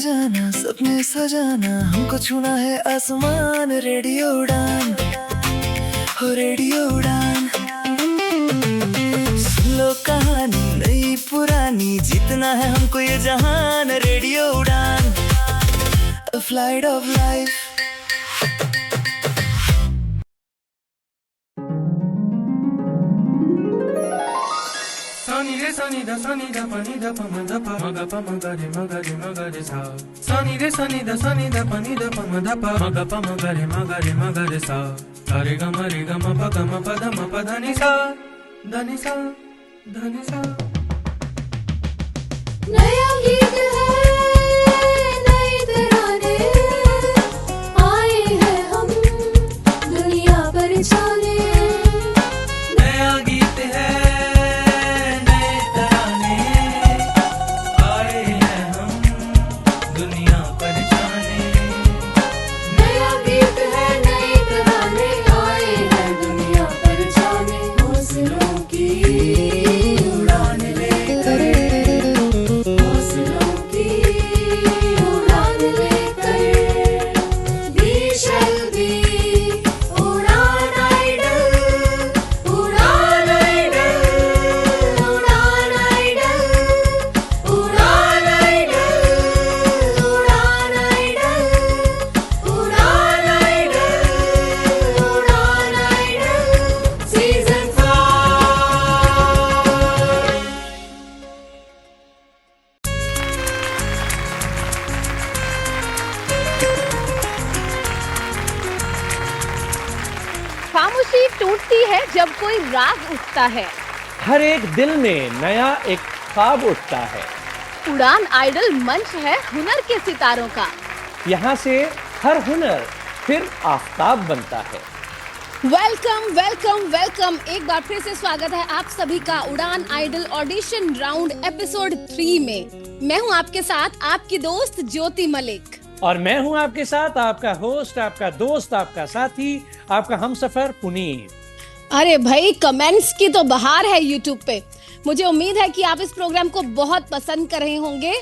जाना सपने सजाना, हमको छूना है आसमान। रेडियो उड़ान हो रेडियो उड़ान, सुन लो कहानी नई पुरानी, जीतना है हमको ये जहान। रेडियो उड़ान, a flight of life। Sunny da pani da pa ma da pa ma ga re sa. Sunny da pani da pa ma ga re sa. Re ga ma pa da ni sa da ni sa. नया गीत है नई तराने, आए हैं हम दुनिया पर छाने। नया गीत है नए तराने, आए हैं हम दुनिया पर जाने। नया गीत है नई तराने, आए हैं दुनिया पर छाने। हौसलों की उड़ान लेकर, हौसलों की उड़ान लेकर, we shall be उड़ान आइडल, उड़ान आइडल, उड़ान आइडल, उड़ान आइडल, उड़ान आइडल, उड़ान आइडल, उड़ान आइडल सीजन 5। खामोशी टूटती है जब कोई राग उठता है। हर एक दिल में नया एक ख्वाब उठता है। उड़ान आइडल मंच है हुनर के सितारों का। यहाँ से हर हुनर फिर आफताब बनता है। वेलकम वेलकम वेलकम, एक बार फिर से स्वागत है आप सभी का उड़ान आइडल ऑडिशन राउंड एपिसोड 3 में। मैं हूँ आपके साथ आपकी दोस्त ज्योति मलिक। और मैं हूँ आपके साथ आपका होस्ट, आपका दोस्त, आपका साथी, आपका हमसफर पुनीत। अरे भाई, कमेंट्स की तो बहार है यूट्यूब पे। मुझे उम्मीद है कि आप इस प्रोग्राम को बहुत पसंद कर रहे होंगे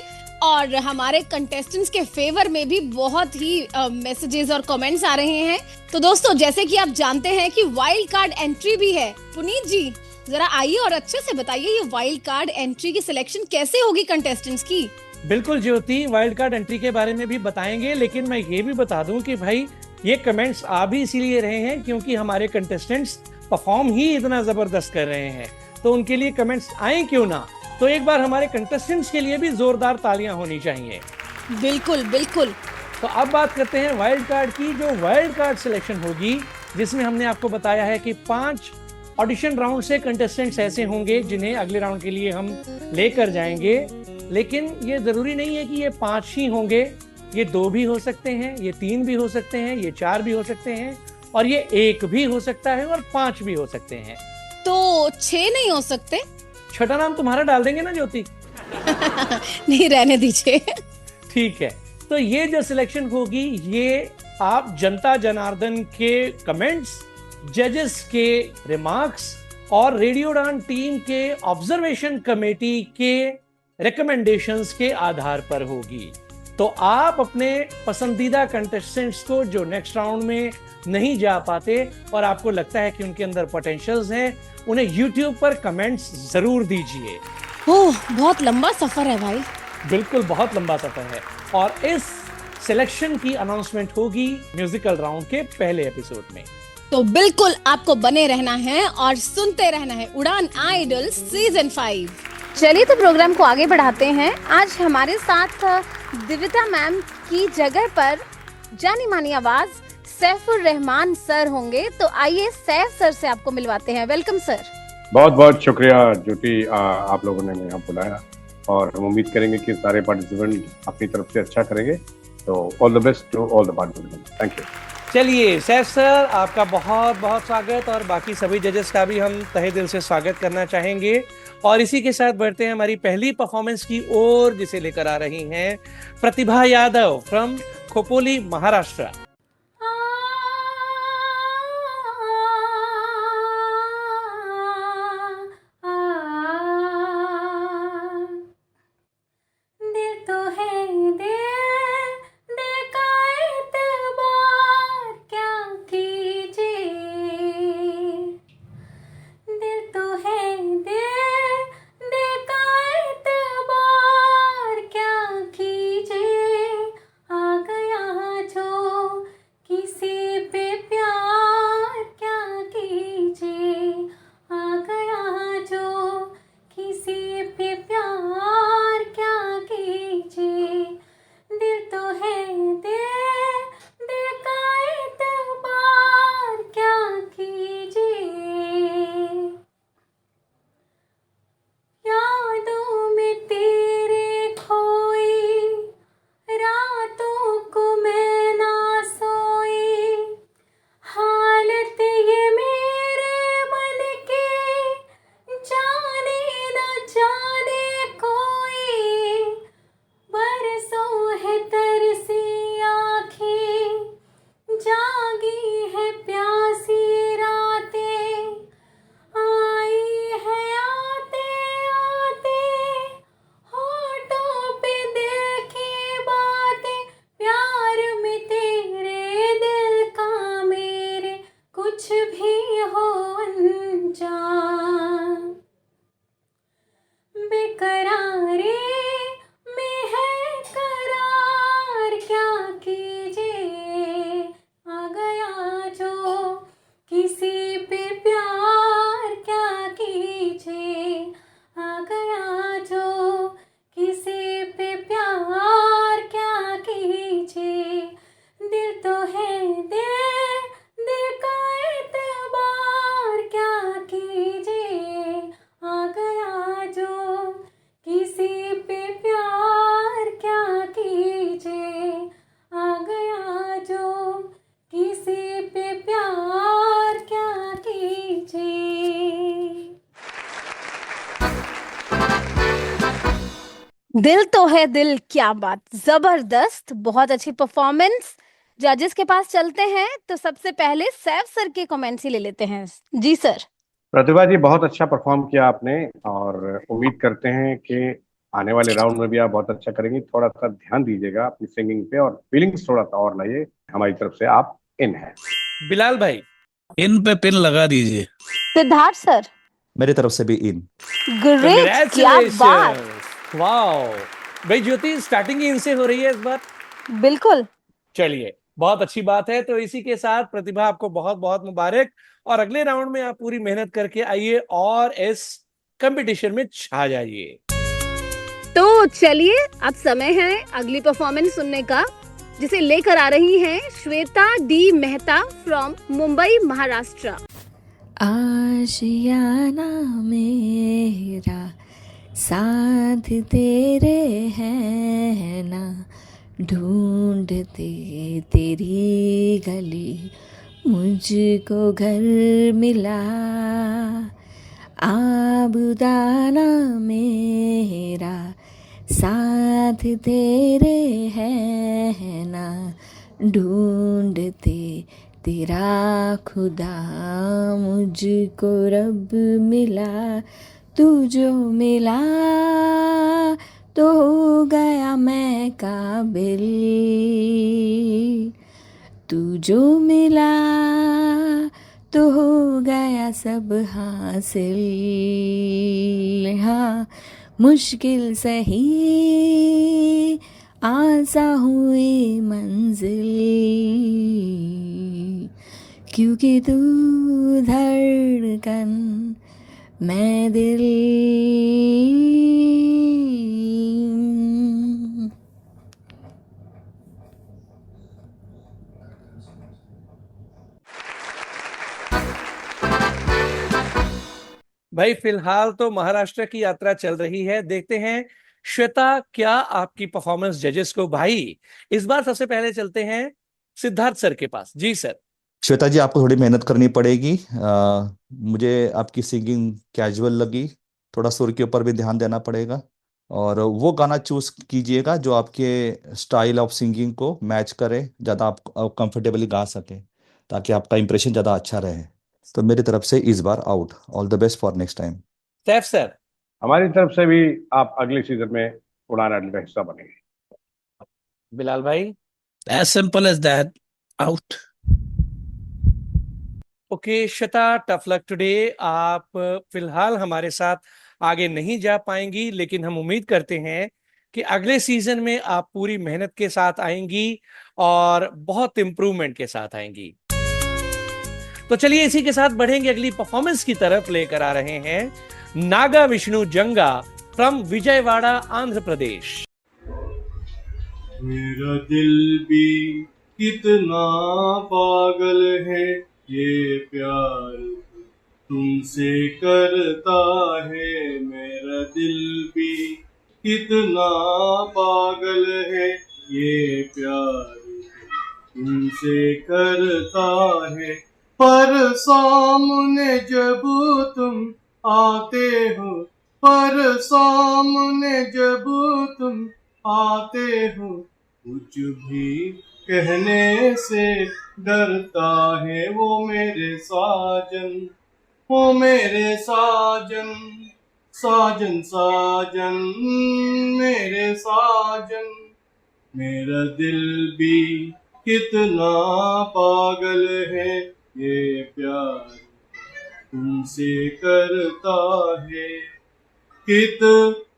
और हमारे कंटेस्टेंट्स के फेवर में भी बहुत ही मैसेजेस और कमेंट्स आ रहे हैं। तो दोस्तों, जैसे कि आप जानते हैं कि वाइल्ड कार्ड एंट्री भी है। पुनीत जी, जरा आइए और अच्छे से बताइए ये वाइल्ड कार्ड एंट्री की सिलेक्शन कैसे होगी कंटेस्टेंट्स की। बिल्कुल ज्योति, वाइल्ड कार्ड एंट्री के बारे में भी बताएंगे, लेकिन मैं ये भी बता दूं कि भाई ये कमेंट्स आ भी इसीलिए रहे हैं क्योंकि हमारे कंटेस्टेंट्स परफॉर्म ही इतना जबरदस्त कर रहे हैं, तो उनके लिए कमेंट्स आए क्यों ना। तो एक बार हमारे कंटेस्टेंट्स के लिए भी जोरदार तालियां होनी चाहिए। बिल्कुल बिल्कुल। तो अब बात करते हैं वाइल्ड कार्ड की। जो वाइल्ड कार्ड सिलेक्शन होगी, जिसमें हमने आपको बताया है कि 5 ऑडिशन राउंड से कंटेस्टेंट्स ऐसे होंगे जिन्हें अगले राउंड के लिए हम लेकर जाएंगे। लेकिन ये जरूरी नहीं है कि ये 5 ही होंगे, ये 2 भी हो सकते हैं, ये 3 भी हो सकते हैं, ये 4 भी हो सकते हैं, और ये 1 भी हो सकता है, और 5 भी हो सकते हैं। तो 6 नहीं हो सकते? छठा नाम तुम्हारा डाल देंगे ना ज्योति? नहीं, रहने दीजिए। ठीक है। तो ये जो सिलेक्शन होगी, ये आप जनता जनार्दन के कमेंट्स, जजेस के रिमार्क्स और रेडियो उड़ान टीम के ऑब्जर्वेशन कमेटी के रिकमेंडेशंस के आधार पर होगी। तो आप अपने पसंदीदा कंटेस्टेंट्स को जो नेक्स्ट राउंड में नहीं जा पाते और आपको लगता है कि उनके अंदर पोटेंशियल्स हैं, उन्हें यूट्यूब पर कमेंट्स जरूर दीजिए। ओह, बहुत लंबा सफर है भाई। बिल्कुल, बहुत लंबा सफर है। और इस सिलेक्शन की अनाउंसमेंट होगी म्यूजिकल राउंड के पहले एपिसोड में। तो बिल्कुल आपको बने रहना है और सुनते रहना है उड़ान आइडल सीजन 5। चलिए तो प्रोग्राम को आगे बढ़ाते हैं। आज हमारे साथ दिव्यता मैम की जगह पर जानी मानी आवाज सैफुर रहमान सर होंगे। तो आइए सैफ सर से आपको मिलवाते हैं। Welcome sir. बहुत बहुत शुक्रिया ज्योति, आप लोगों ने यहाँ बुलाया, और हम उम्मीद करेंगे कि सारे पार्टिसिपेंट अपनी तरफ से अच्छा करेंगे। तो all the best to all the participant. Thank you. चलिए सैफ सर, आपका बहुत बहुत स्वागत, और बाकी सभी जजेस का भी हम तहे दिल से स्वागत करना चाहेंगे। और इसी के साथ बढ़ते हैं हमारी पहली परफॉर्मेंस की ओर, जिसे लेकर आ रही हैं प्रतिभा यादव फ्रॉम खोपोली, महाराष्ट्र। दिल तो है दिल प्यारे में है करार, क्या कीजिए आ गया जो किसी पे प्यार, क्या कीजिए आ गया जो किसी पे प्यार, क्या कीजिए दिल तो है दिल, दिल का एतबार, क्या कीजिए आ गया जो किसी पे प्यार, क्या कीजिए आ गया जो किसी पे प्यार, क्या कीजिए। दिल तो है दिल, क्या बात, जबरदस्त, बहुत अच्छी परफॉर्मेंस। जजेस के पास चलते हैं तो सबसे पहले सैफ सर के कमेंट्स ही ले लेते हैं। जी सर। प्रतिभा जी, बहुत अच्छा परफॉर्म किया आपने और उम्मीद करते हैं कि आने वाले राउंड में भी आप बहुत अच्छा करेंगी। थोड़ा सा ध्यान दीजिएगा अपनी सिंगिंग पे और फीलिंग्स थोड़ा सा और लाइए। हमारी तरफ से आप इन हैं। बिलाल भाई। इन पे पिन लगा दीजिए। सिद्धार्थ सर। मेरी तरफ से भी इन। ग्रेट, क्या बात। Congratulations! वाओ भाई, ज्योति स्टार्टिंग ही इनसे हो रही है इस बार। बिल्कुल। चलिए, बहुत अच्छी बात है। तो इसी के साथ प्रतिभा, आपको बहुत बहुत मुबारक, और अगले राउंड में आप पूरी मेहनत करके आइए और इस कंपटीशन में छा जाइए। तो चलिए, अब समय है अगली परफॉर्मेंस सुनने का, जिसे लेकर आ रही हैं श्वेता डी मेहता फ्रॉम मुंबई, महाराष्ट्र। आशियाना मेरा साथ तेरे है ना, ढूंढते तेरी गली मुझको घर मिला। आबुदाना मेरा साथ तेरे है ना, ढूंढते तेरा खुदा मुझको रब मिला। तू जो मिला तो हो गया मैं काबिल, तू जो मिला तो हो गया सब हासिल। हाँ, मुश्किल सही आसा हुई मंजिल, क्योंकि तू धड़कन मैं दिल। भाई फिलहाल तो महाराष्ट्र की यात्रा चल रही है। देखते हैं श्वेता, क्या आपकी परफॉर्मेंस जजेस को भाई। इस बार सबसे पहले चलते हैं सिद्धार्थ सर के पास। जी सर। श्वेता जी, आपको थोड़ी मेहनत करनी पड़ेगी। मुझे आपकी सिंगिंग कैजुअल लगी, थोड़ा सुर के ऊपर भी ध्यान देना पड़ेगा, और वो गाना चूज कीजिएगा जो आपके स्टाइल ऑफ सिंगिंग को मैच करे, ज़्यादा आप कंफर्टेबली गा सके, ताकि आपका इंप्रेशन ज़्यादा अच्छा रहे। तो मेरी तरफ से इस बार out. All the best for next time. Saif sir. हमारी तरफ से भी आप अगले सीजन में उड़ान अड्डे का हिस्सा बनेंगे। बिलाल भाई। As simple as that, out. Okay Shweta, tough luck today. आप फिलहाल हमारे साथ आगे नहीं जा पाएंगी, लेकिन हम उम्मीद करते हैं कि अगले सीजन में आप पूरी मेहनत के साथ आएंगी और बहुत इंप्रूवमेंट के साथ आएंगी। तो चलिए, इसी के साथ बढ़ेंगे अगली परफॉर्मेंस की तरफ। लेकर आ रहे हैं नागा विष्णु जंगा फ्रॉम विजयवाड़ा, आंध्र प्रदेश। मेरा दिल भी कितना पागल है, ये प्यार तुमसे करता है। मेरा दिल भी कितना पागल है, ये प्यार तुमसे करता है। पर सामने जब तुम आते हो, पर सामने जब तुम आते हो, कुछ भी कहने से डरता है वो मेरे साजन, वो मेरे साजन। साजन साजन मेरे साजन, मेरा दिल भी कितना पागल है, ये प्यार तुमसे करता है।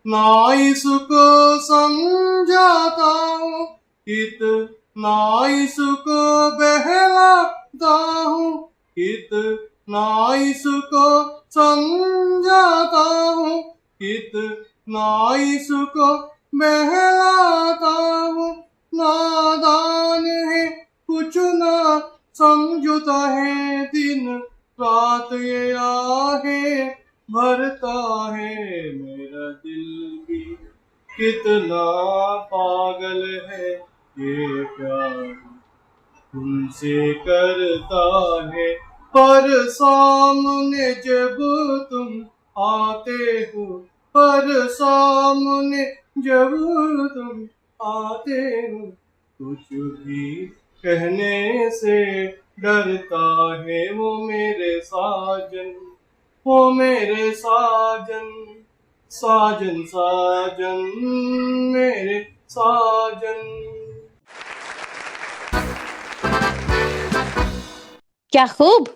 ना इसको समझाता हूँ, कितना इसको बहलाता हूँ, कितना इसको समझाता हूँ, कितना इसको बहलाता हूँ। नादान है कुछ ना समझता है, दिन रात ये आहे भरता है, मेरा दिल भी कितना पागल है, ये प्यार तुमसे करता है। पर सामने जब तुम आते हो, पर सामने जब तुम आते हो, कुछ भी कहने से डरता है वो मेरे साजन, वो मेरे साजन, साजन साजन मेरे साजन। क्या खूब।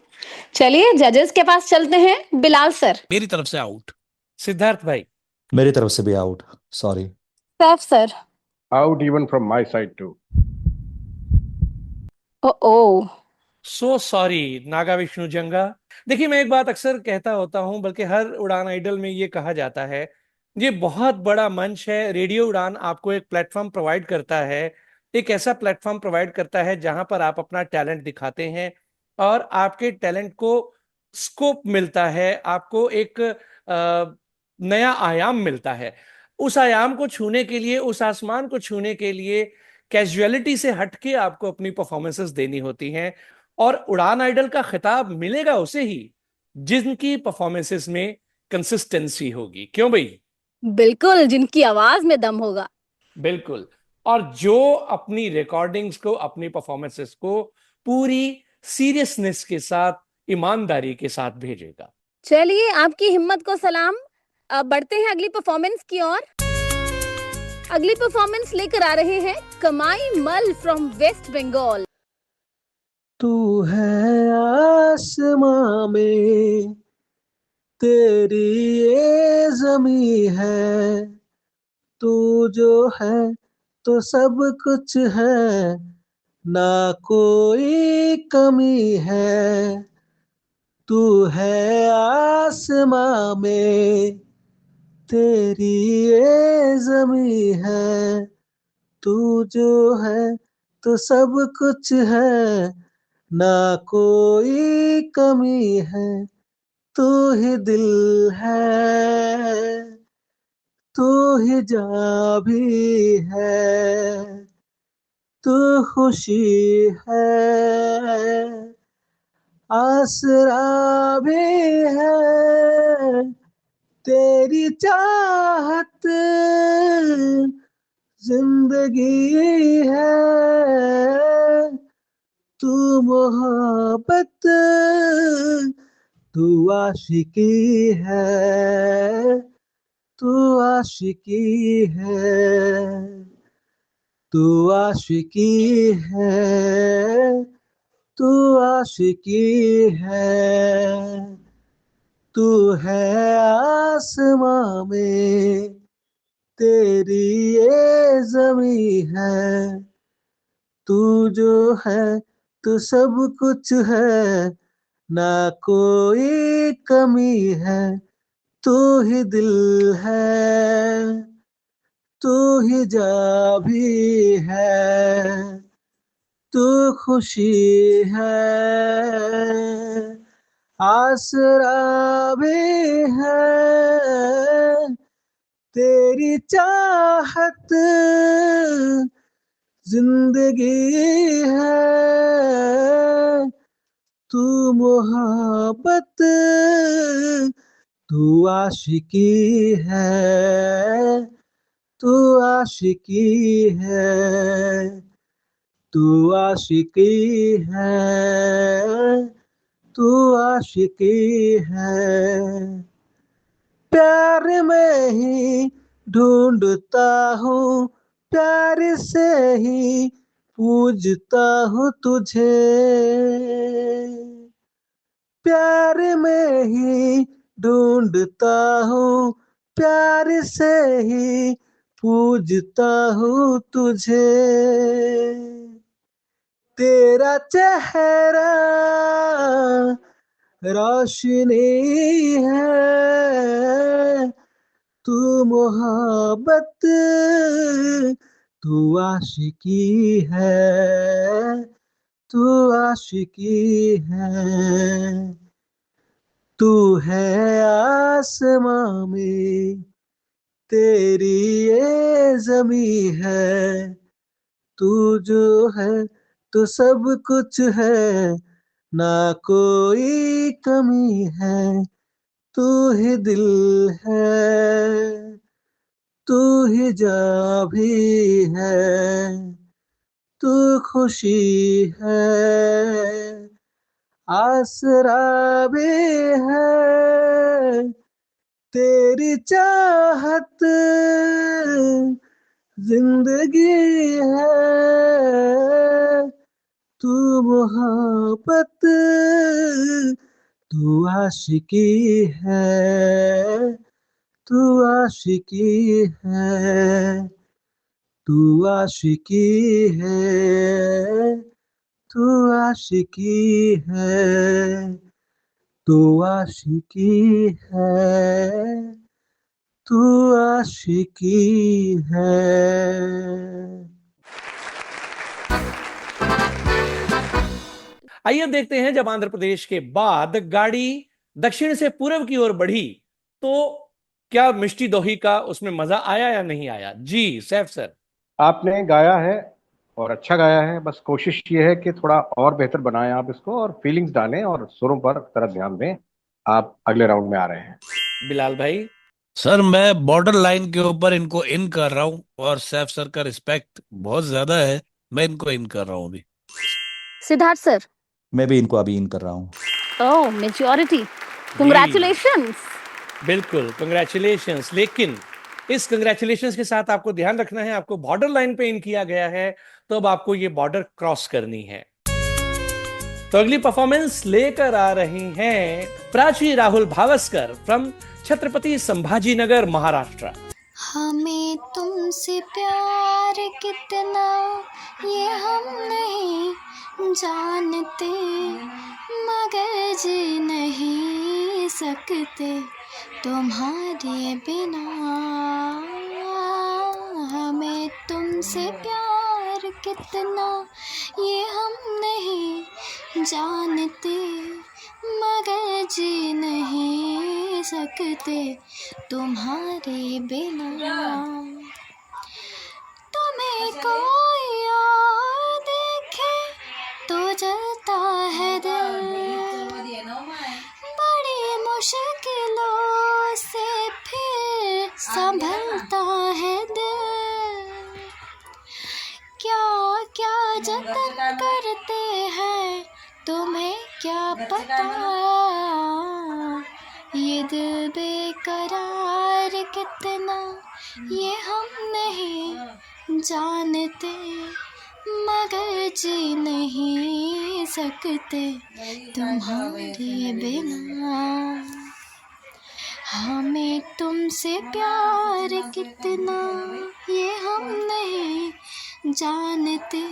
चलिए जजेस के पास चलते हैं। बिलाल सर। मेरी तरफ से आउट। सिद्धार्थ भाई। मेरी तरफ से भी out, sorry. Saif sir. Out even from my side too. Oh so sorry Naga Vishnu Janga. देखिए, मैं एक बात अक्सर कहता होता हूं, बल्कि हर उड़ान आइडल में ये कहा जाता है, ये बहुत बड़ा मंच है। रेडियो उड़ान आपको एक प्लेटफॉर्म प्रोवाइड करता है, एक ऐसा प्लेटफॉर्म प्रोवाइड करता है जहां पर आप अपना टैलेंट दिखाते हैं और आपके टैलेंट को स्कोप मिलता है, आपको एक नया आयाम मिलता है। उस आयाम को छूने के लिए, उस आसमान को छूने के लिए कैजुअलिटी से हटके आपको अपनी परफॉर्मेंसेस देनी होती हैं, और उड़ान आइडल का खिताब मिलेगा उसे ही जिनकी परफॉर्मेंसेस में कंसिस्टेंसी होगी। क्यों भाई? बिल्कुल, जिनकी आवाज में दम होगा। बिल्कुल। और जो अपनी रिकॉर्डिंग्स को, अपनी परफॉर्मेंसेस को पूरी सीरियसनेस के साथ, ईमानदारी के साथ भेजेगा। चलिए आपकी हिम्मत को सलाम। अब बढ़ते हैं अगली परफॉर्मेंस की ओर। अगली परफॉर्मेंस लेकर आ रहे हैं कमाई मल फ्रॉम वेस्ट बंगाल। तू है आसमां में, तेरी ये जमी है, तू जो है तो सब कुछ है, ना कोई कमी है। तू है आसमां में, तेरी ये जमी है, तू जो है तो सब कुछ है, ना कोई कमी है। तू ही दिल है, तू ही जां भी है, तू खुशी है, आसरा भी है, तेरी चाहत जिंदगी है। तू मोहब्बत, तू आशिकी है, तू आशिकी है, तू आशिकी है, तू आशिकी है। तू है आसमां में, तेरी ये जमी है, तू जो है तो सब कुछ है, ना कोई कमी है। तू ही दिल है, तू ही जां भी है, तू खुशी है, आसरा भी है, तेरी चाहत जिंदगी है। तू मोहब्बत, तू आशिकी है, तू आशिकी है, तू आशिकी है, तू आशिकी है। प्यार में ही ढूंढता हूँ, प्यार से ही पूजता हूँ तुझे। प्यार में ही ढूंढता हूँ, प्यार से ही पूजता हूँ तुझे, तेरा चेहरा रोशनी है, तू मोहब्बत, तू आशिकी है, तू आशिकी है, तू है आसमां में, तेरी ये जमी है, तू जो है तो सब कुछ है, ना कोई कमी है, तू ही दिल है, तू ही जा भी है, तू खुशी है, आसरा भी है, तेरी चाहत जिंदगी है, तू मोहब्बत, तू आशिकी है, तू आशिकी है, तू आशिकी है, तू आशिकी है, तू आशिकी है, तू आशिकी है। आइए देखते हैं, जब आंध्र प्रदेश के बाद गाड़ी दक्षिण से पूर्व की ओर बढ़ी तो क्या मिष्टी दोही का उसमें मजा आया या नहीं आया? जी सैफ सर। आपने गाया है और अच्छा गाया है, बस कोशिश ये है कि थोड़ा और बेहतर बनाएं आप इसको, और फीलिंग्स डालें और सुरों पर तरफ ध्यान दें। आप अगले राउंड में आ रहे हैं। बिलाल भाई। सर मैं बॉर्डर लाइन के ऊपर इनको इन कर रहा हूँ, और सैफ सर का रिस्पेक्ट बहुत ज्यादा है, मैं इनको इन कर रहा हूँ अभी। सिद्धार्थ सर। मैं भी इनको अभी इन कर रहा हूँ। ओह, मेच्योरिटी, कंग्रेचुलेशंस। बिल्कुल कंग्रेचुलेशंस, लेकिन इस कंग्रेचुलेशंस के साथ आपको ध्यान रखना है, आपको बॉर्डर लाइन पे इन किया गया है, तो अब आपको ये बॉर्डर क्रॉस करनी है। तो अगली परफॉर्मेंस लेकर आ रही हैं प्राची राहुल भावस्कर फ्रॉम छत्रपति संभाजीनगर, महाराष्ट्र। हमें तुमसे प्यार कितना ये हम नहीं जानते, मगर जी नहीं सकते तुम्हारे बिना। हमें तुमसे प्यार कितना ये हम नहीं जानते, मगर जी नहीं सकते तुम्हारे बिना। तुम्हें कोई और देखे तो जलता है दिल, बड़ी मुश्किलों से फिर संभलता है दिल। क्या क्या जतन करते हैं तुम्हें क्या पता, ये दिल बेकरार कितना ये हम नहीं जानते, मगर जी नहीं सकते तुम्हारे बिना। हमें तुमसे प्यार कितना ये हम नहीं जानते,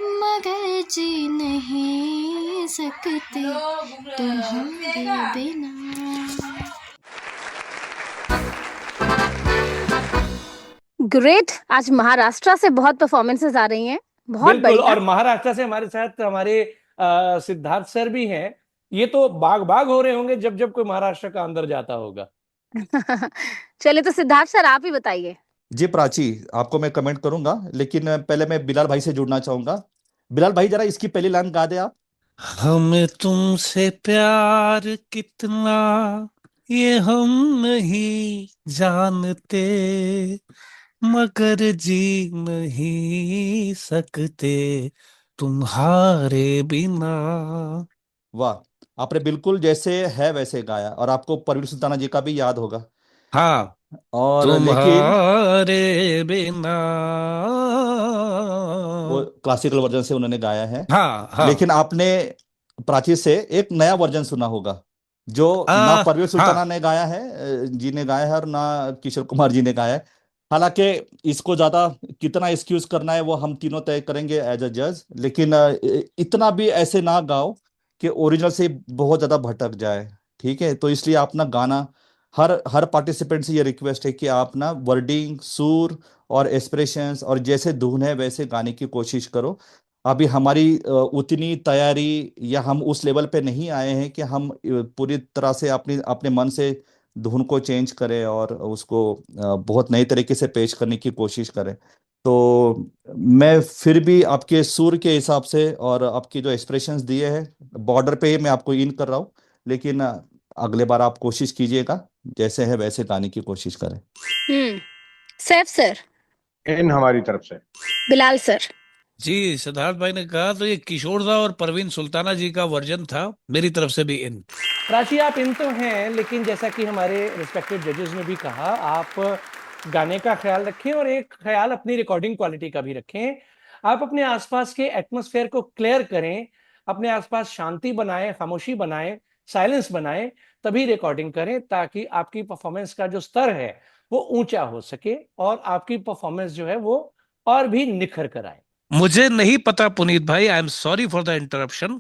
मगर जी नहीं सकते तुम्हारे बिना। ग्रेट, आज महाराष्ट्र से बहुत परफॉर्मेंसेस आ रही हैं, बहुत बिल्कुल, बढ़िया। और महाराष्ट्र से हमारे साथ हमारे सिद्धार्थ सर भी हैं। ये तो बाग बाग हो रहे होंगे जब जब कोई महाराष्ट्र का अंदर जाता होगा। चलिए, तो सिद्धार्थ सर आप ही बताइए। जी प्राची, आपको मैं कमेंट करूंगा, लेकिन पहले मैं बिलाल भाई से जुड़ना चाहूंगा। बिलाल भाई जरा इसकी पहली लाइन गा दे आप। हमें तुमसे प्यार कितना ये हम नहीं जानते, मगर जी नहीं सकते तुम्हारे बिना। वाह, आपने बिल्कुल जैसे है वैसे गाया, और आपको परवीन सुल्ताना जी का भी याद होगा। हाँ, और लेकिन तुम्हारे बिना। वो क्लासिकल वर्जन से उन्होंने गाया है। हाँ हाँ। लेकिन आपने प्राची से एक नया वर्जन सुना होगा। जो ना परवेज सुल्ताना हाँ ने गाया है जी ने गाया है, और ना किशोर कुमार जी ने गाया है। हालांकि इसको ज्यादा कितना एक्सक्यूज करना है वो हम तीनों तय करेंगे एज अ जज, लेकिन इतना भी ऐसे ना गाओ कि ओरिजिनल से बहुत ज्यादा भटक जाए। ठीक है, तो इसलिए आप ना गाना, हर हर पार्टिसिपेंट से ये रिक्वेस्ट है कि आप ना वर्डिंग, सुर और एक्सप्रेशंस और जैसे धुन है वैसे गाने की कोशिश करो। अभी हमारी उतनी तैयारी या हम उस लेवल पे नहीं आए हैं कि हम पूरी तरह से अपने अपने मन से धुन को चेंज करें और उसको बहुत नए तरीके से पेश करने की कोशिश करें। तो मैं फिर भी आपके सुर के हिसाब से और आपके जो एक्सप्रेशंस दिए हैं बॉर्डर पे ही मैं आपको इन कर रहा हूँ, लेकिन अगले बार आप कोशिश कीजिएगा जैसे है वैसे गाने की कोशिश करें। सैफ सर, इन हमारी तरफ से। बिलाल सर। जी, सिद्धार्थ भाई ने कहा तो ये किशोर दा और परवीन सुल्ताना जी का वर्जन था, मेरी तरफ से भी इन। प्राची, आप इन तो हैं, लेकिन जैसा कि हमारे रिस्पेक्टेड जजेस ने भी कहा, आप गाने का ख्याल रखें और एक ख्याल अपनी रिकॉर्डिंग क्वालिटी का भी रखें। आप अपने आसपास के एटमॉस्फेयर को क्लियर करें, अपने आसपास शांति बनाएं, खामोशी बनाएं, साइलेंस बनाएं, तभी रिकॉर्डिंग करें, ताकि आपकी परफॉर्मेंस का जो स्तर है वो ऊंचा हो सके और आपकी परफॉर्मेंस जो है वो और भी निखर कर आए। मुझे नहीं पता पुनीत भाई, I am sorry for the interruption,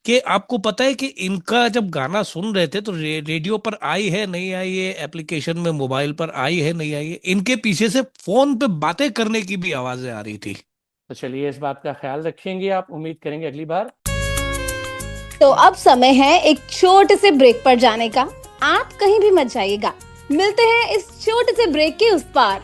कि आपको पता है कि इनका जब गाना सुन रहे थे तो रेडियो पर आई है नहीं आई है, एप्लीकेशन में मोबाइल पर आई है नहीं आई है, इनके पीछे से फोन पे बातें करने की भी आवाजें आ रही थी। तो चलिए इस बात का ख्याल रखेंगे, आप उम्मीद करेंगे अगली बार। तो अब समय है एक छोटे से ब्रेक पर जाने का। आप कहीं भी मत जाइएगा, मिलते हैं इस छोटे से ब्रेक के उस पार।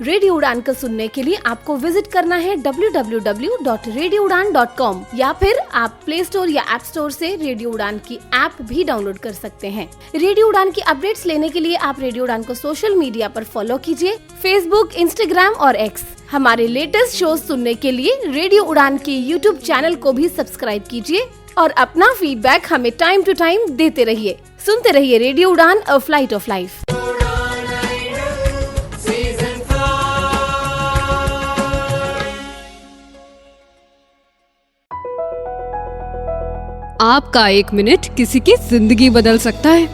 रेडियो उड़ान को सुनने के लिए आपको विजिट करना है www.radioudan.com या फिर आप प्ले स्टोर या ऐप स्टोर से रेडियो उड़ान की ऐप भी डाउनलोड कर सकते हैं। रेडियो उड़ान की अपडेट्स लेने के लिए आप रेडियो उड़ान को सोशल मीडिया पर फॉलो कीजिए, फेसबुक, इंस्टाग्राम और एक्स। हमारे लेटेस्ट शो सुनने के लिए रेडियो उड़ान के यूट्यूब चैनल को भी सब्सक्राइब कीजिए और अपना फीडबैक हमें टाइम टू टाइम देते रहिए। सुनते रहिए रेडियो उड़ान, अ फ्लाइट ऑफ लाइफ। आपका 1 मिनट किसी की जिंदगी बदल सकता है।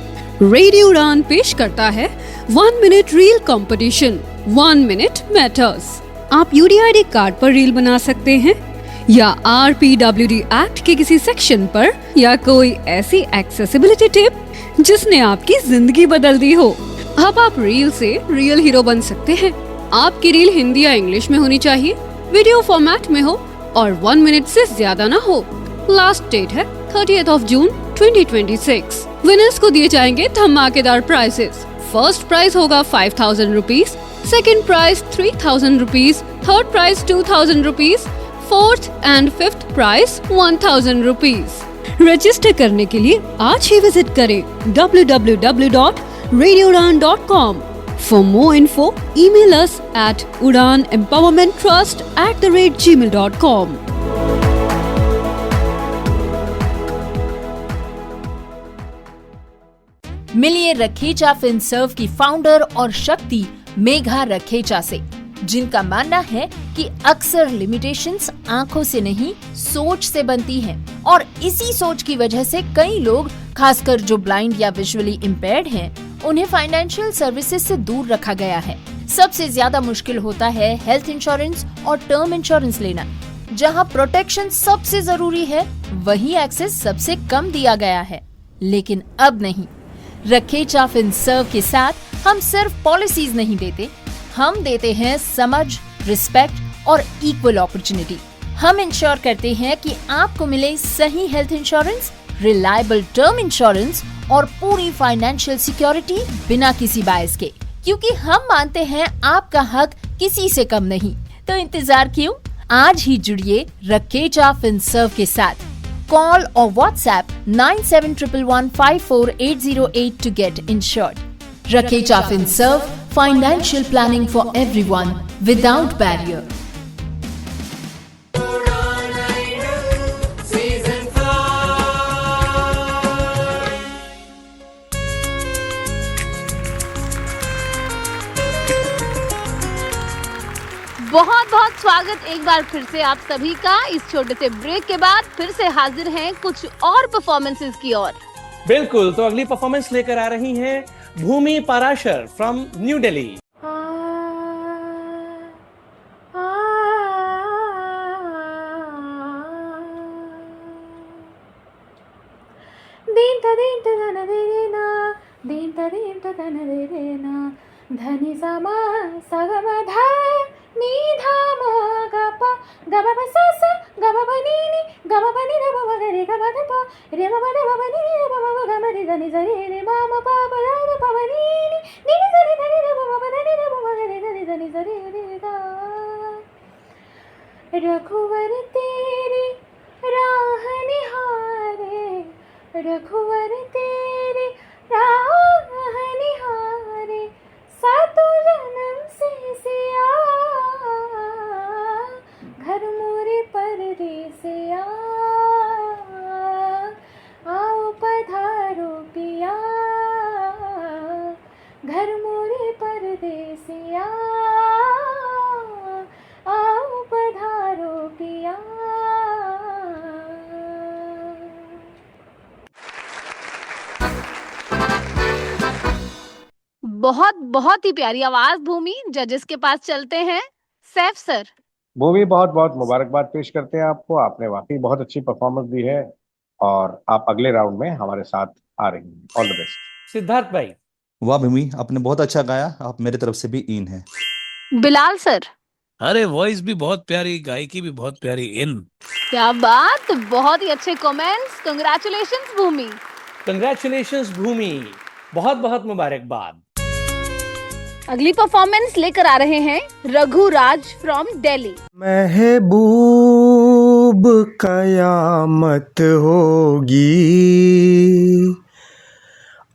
रेडियो उड़ान पेश करता है 1 minute reel competition. 1 minute matters. आप UDID कार्ड पर रील बना सकते हैं या RPWD एक्ट के किसी सेक्शन पर, या कोई ऐसी एक्सेसिबिलिटी टिप जिसने आपकी जिंदगी बदल दी हो। अब आप रील से रियल हीरो बन सकते हैं। आपकी रील हिंदी या इंग्लिश में होनी चाहिए, वीडियो फॉर्मेट में हो और 1 मिनट से ज्यादा ना हो। लास्ट डेट है 30th जून 2026। विनर्स को दिए जाएंगे धमाकेदार प्राइजेस। फर्स्ट प्राइज होगा 5000 rupees, second prize 3000 rupees, third prize 2000 rupees, fourth and fifth prize 1000 rupees. Register करने के लिए आज ही विजिट करें www.radioudan.com। For more info, email us at udanempowermenttrust@gmail.com। मिलिए रखेचा फिनसर्व की फाउंडर और शक्ति मेघा रखेचा से, जिनका मानना है कि अक्सर लिमिटेशंस आंखों से नहीं सोच से बनती हैं और इसी सोच की वजह से कई लोग, खासकर जो ब्लाइंड या विजुअली इम्पेयर्ड हैं, उन्हें फाइनेंशियल सर्विसेज से दूर रखा गया है। सबसे ज्यादा मुश्किल होता है हेल्थ इंश्योरेंस और टर्म इंश्योरेंस लेना। जहां प्रोटेक्शन सबसे जरूरी है, वहीं एक्सेस सबसे कम दिया गया है। लेकिन अब नहीं, रखेचा फिनसर्व के साथ हम सिर्फ पॉलिसीज नहीं देते, हम देते हैं समझ, रिस्पेक्ट और इक्वल अपॉर्चुनिटी। हम इंश्योर करते हैं कि आपको मिले सही health insurance, reliable term insurance और पूरी फाइनेंशियल सिक्योरिटी बिना किसी बायस के, क्योंकि हम मानते हैं आपका हक किसी से कम नहीं। तो इंतजार क्यों, आज ही जुड़िए रखेचा फिनसर्व के साथ। Call or WhatsApp 9711154808 to get insured. Rakecha FinServ, financial planning for everyone without barrier. बहुत बहुत स्वागत एक बार फिर से आप सभी का। इस छोटे से ब्रेक के बाद फिर से हाजिर हैं कुछ और परफॉर्मेंसेस की ओर। बिल्कुल, तो अगली परफॉर्मेंस लेकर आ रही हैं भूमि पाराशर फ्रॉम न्यू दिल्ली। धनि समा सगम धा नी धा म ग प ग ब प स स ग ब प नी नी ग ब प नि ध ब ब ग रे ग ब ध प रे म ब ध ब ब नि नि ध ब ब ग म रे ध नि ज रे रे म म प प ध ध प ब नि नि नि नि ज रे ध नि ध ब ब प ध नि ध ब ब ग रे ध नि ध नि ज रे रे ग। रघुवर तेरी राह निहारे, रघुवर तेरी राह निहारे, सातों जन्म से सिया घर मोरे परदेसिया, आओ पधारो पिया घर मोरे परदेसिया, आओ पधारो पिया। बहुत बहुत ही प्यारी आवाज भूमि। जजेस के पास चलते हैं। सैफ सर। भूमि, बहुत बहुत मुबारकबाद पेश करते हैं आपको। आपने वाकई बहुत अच्छी परफॉर्मेंस दी है और आप अगले राउंड में हमारे साथ आ रही हैं। All the best. सिद्धार्थ भाई। वाह भूमि, आपने बहुत अच्छा गाया, आप मेरे तरफ से भी इन है। बिलाल सर। अरे वॉइस भी बहुत प्यारी, गायकी भी बहुत प्यारी, इन। क्या बात, बहुत ही अच्छे कमेंट्स। कंग्रेचुलेशंस भूमि। कंग्रेचुलेशंस भूमि, बहुत बहुत मुबारकबाद। अगली परफॉर्मेंस लेकर आ रहे हैं रघु राज फ्रॉम दिल्ली। महबूब कयामत होगी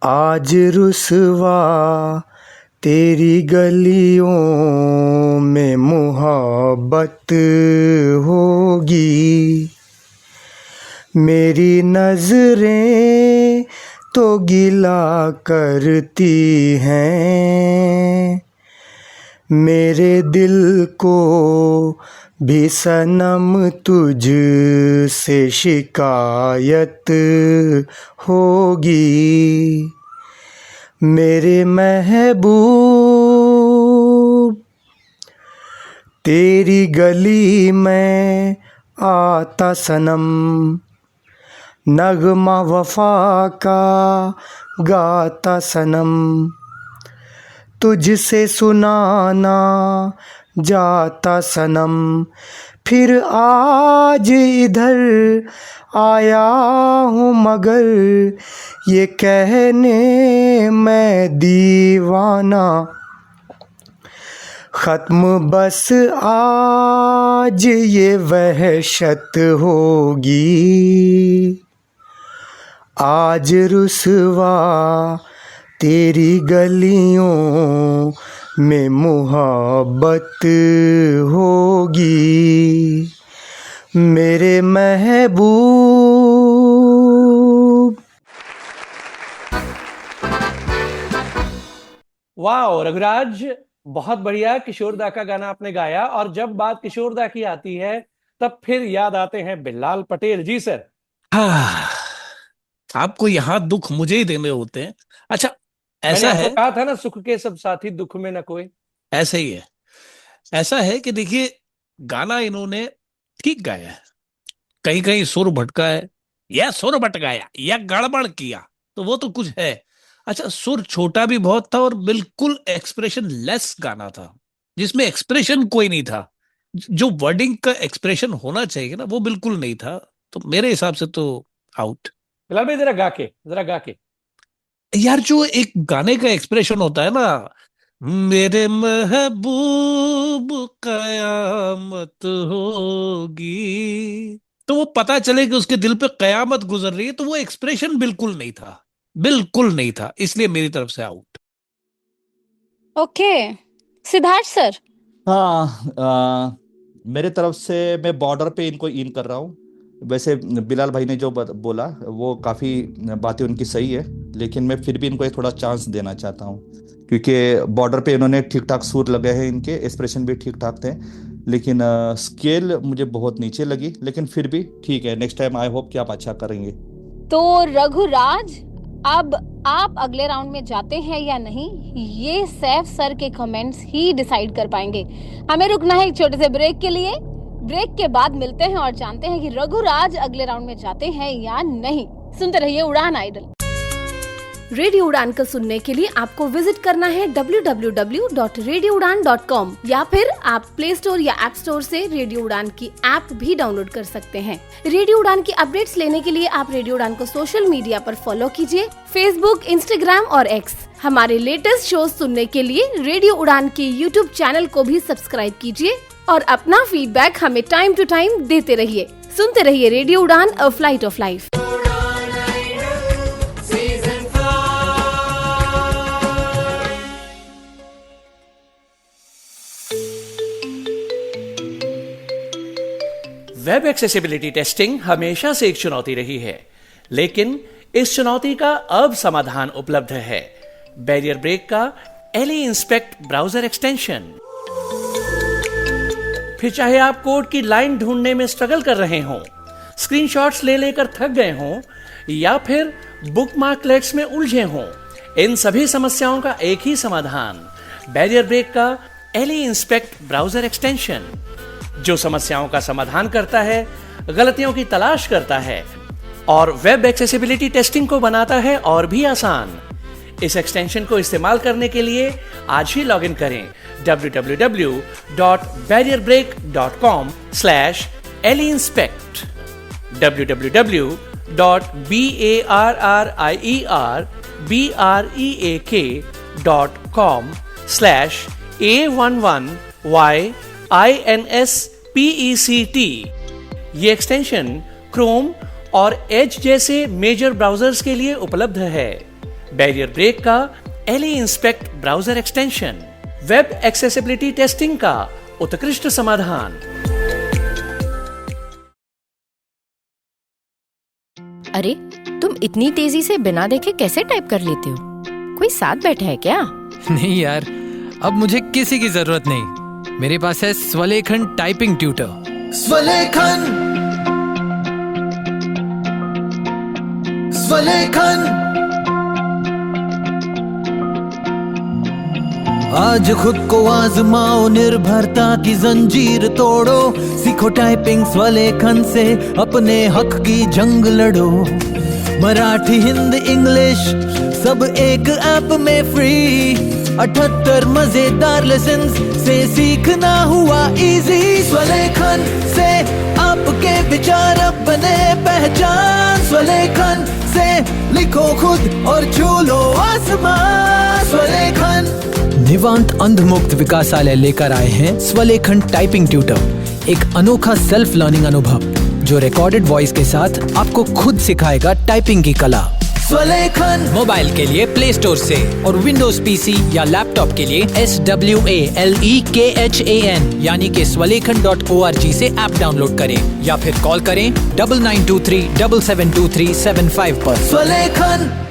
आज रुसवा तेरी गलियों में मोहब्बत होगी। मेरी नजरें तो गिला करती हैं, मेरे दिल को भी सनम तुझ से शिकायत होगी। मेरे महबूब तेरी गली में आता सनम, नगमा वफा का गाता सनम, तुझसे सुनाना जाता सनम। फिर आज इधर आया हूँ मगर ये कहने मैं दीवाना, ख़त्म बस आज ये वहशत होगी। आज रुसवा तेरी गलियों में मोहब्बत होगी। मेरे महबूब। वाह रघुराज, बहुत बढ़िया। किशोरदा का गाना आपने गाया, और जब बात किशोरदा की आती है तब फिर याद आते हैं बिलाल पटेल जी। सर आपको यहाँ दुख मुझे ही देने होते हैं। अच्छा, ऐसा मैंने है, आपको कहा था ना, सुख के सब साथी दुख में न कोई। ऐसा ही है। ऐसा है कि देखिए, गाना इन्होंने ठीक गाया है, कहीं कहीं सुर भटका है, या सुर भटकाया या गड़बड़ किया तो वो तो कुछ है। अच्छा, सुर छोटा भी बहुत था और बिल्कुल एक्सप्रेशन लेस गाना था, जिसमें एक्सप्रेशन कोई नहीं था। जो वर्डिंग का एक्सप्रेशन होना चाहिए ना, वो बिल्कुल नहीं था। तो मेरे हिसाब से तो आउट। बिलाल भाई जरा गा के, जरा गा के। यार, जो एक गाने का एक्सप्रेशन होता है ना, मेरे महबूब कयामत होगी, तो वो पता चले कि उसके दिल पे कयामत गुजर रही है, तो वो एक्सप्रेशन बिल्कुल नहीं था, बिल्कुल नहीं था। इसलिए मेरी तरफ से आउट। Okay, Siddharth sir. हाँ, मेरे तरफ से मैं बॉर्डर पे इनको इन कर रहा हूँ। वैसे बिलाल भाई ने जो बोला वो काफ़ी बातें उनकी सही है, लेकिन मैं फिर भी इनको एक थोड़ा चांस देना चाहता हूँ, क्योंकि बॉर्डर पे इन्होंने ठीक ठाक सुर लगे हैं, इनके एक्सप्रेशन भी ठीक ठाक थे, लेकिन स्केल मुझे बहुत नीचे लगी। लेकिन फिर भी ठीक है, नेक्स्ट टाइम आई होप कि आप अच्छा करेंगे। तो रघुराज, अब आप अगले राउंड में जाते हैं या नहीं, ये सैफ सर के कमेंट्स ही डिसाइड कर पाएंगे। हमें रुकना है एक छोटे से ब्रेक के लिए। ब्रेक के बाद मिलते हैं और जानते हैं कि रघुराज अगले राउंड में जाते हैं या नहीं। सुनते रहिए उड़ान आइडल। रेडियो उड़ान को सुनने के लिए आपको विजिट करना है www.radioudan.com या फिर आप प्ले स्टोर या ऐप स्टोर से रेडियो उड़ान की ऐप भी डाउनलोड कर सकते हैं। रेडियो उड़ान की अपडेट्स लेने के लिए आप रेडियो उड़ान को सोशल मीडिया पर फॉलो कीजिए, फेसबुक, इंस्टाग्राम और एक्स। हमारे लेटेस्ट शो सुनने के लिए रेडियो उड़ान के यूट्यूब चैनल को भी सब्सक्राइब कीजिए और अपना फीडबैक हमें टाइम टू टाइम देते रहिए। सुनते रहिए रेडियो उड़ान, a flight of life. Web accessibility testing हमेशा से एक चुनौती रही है, लेकिन इस चुनौती का अब समाधान उपलब्ध है। बैरियर ब्रेक का एली इंस्पेक्ट ब्राउजर एक्सटेंशन। फिर चाहे आप कोड की लाइन ढूंढने में स्ट्रगल कर रहे हों, स्क्रीनशॉट्स ले लेकर थक गए हों या फिर बुकमार्कलेट्स में उलझे हों, इन सभी समस्याओं का एक ही समाधान, बैरियर ब्रेक का एली इंस्पेक्ट ब्राउजर एक्सटेंशन, जो समस्याओं का समाधान करता है, गलतियों की तलाश करता है और वेब एक्सेसिबिलिटी टेस्टिंग को बनाता है और भी आसान। इस एक्सटेंशन को इस्तेमाल करने के लिए आज ही लॉगिन करें www.barrierbreak.com/eliinspect www.barrierbreak.com/A11YINSPECT। ये एक्सटेंशन क्रोम और एज जैसे मेजर ब्राउजर्स के लिए उपलब्ध है। बैरियर ब्रेक का Ally Inspect browser extension, web accessibility testing का उत्कृष्ट समाधान। अरे, तुम इतनी तेजी से बिना देखे कैसे टाइप कर लेते हो? कोई साथ बैठा है क्या? नहीं यार, अब मुझे किसी की जरूरत नहीं। मेरे पास है स्वलेखन टाइपिंग ट्यूटर। स्वलेखन, स्वलेखन। आज खुद को आजमाओ, निर्भरता की जंजीर तोड़ो, सीखो टाइपिंग स्वलेखन से, अपने हक की जंग लड़ो। मराठी, हिंदी, इंग्लिश सब एक ऐप में फ्री, 78 मजेदार लेसन्स से सीखना हुआ इजी। स्वलेखन से आपके विचार अब बने पहचान, स्वलेखन से लिखो खुद और छू लो आसमान। स्वलेखन। निवांत अंधमुक्त विकासालय लेकर आए हैं स्वलेखन टाइपिंग ट्यूटर, एक अनोखा सेल्फ लर्निंग अनुभव जो रिकॉर्डेड वॉइस के साथ आपको खुद सिखाएगा टाइपिंग की कला। स्वलेखन। मोबाइल के लिए प्ले स्टोर से और विंडोज पीसी या लैपटॉप के लिए SWALEKHAN यानी कि swalekan.org से ऐप डाउनलोड करें या फिर कॉल करें 9923772375 पर। स्वलेखन।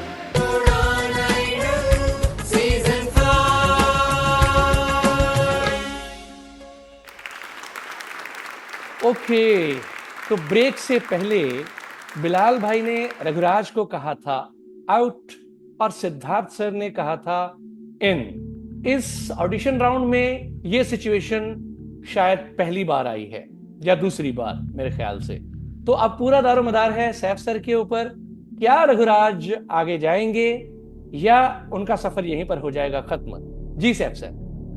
ओके, तो ब्रेक से पहले बिलाल भाई ने रघुराज को कहा था आउट और सिद्धार्थ सर ने कहा था इन। इस ऑडिशन राउंड में ये सिचुएशन शायद पहली बार आई है या दूसरी बार मेरे ख्याल से। तो अब पूरा दारोमदार है सैफ सर के ऊपर। क्या रघुराज आगे जाएंगे या उनका सफर यहीं पर हो जाएगा खत्म? जी सैफ सर।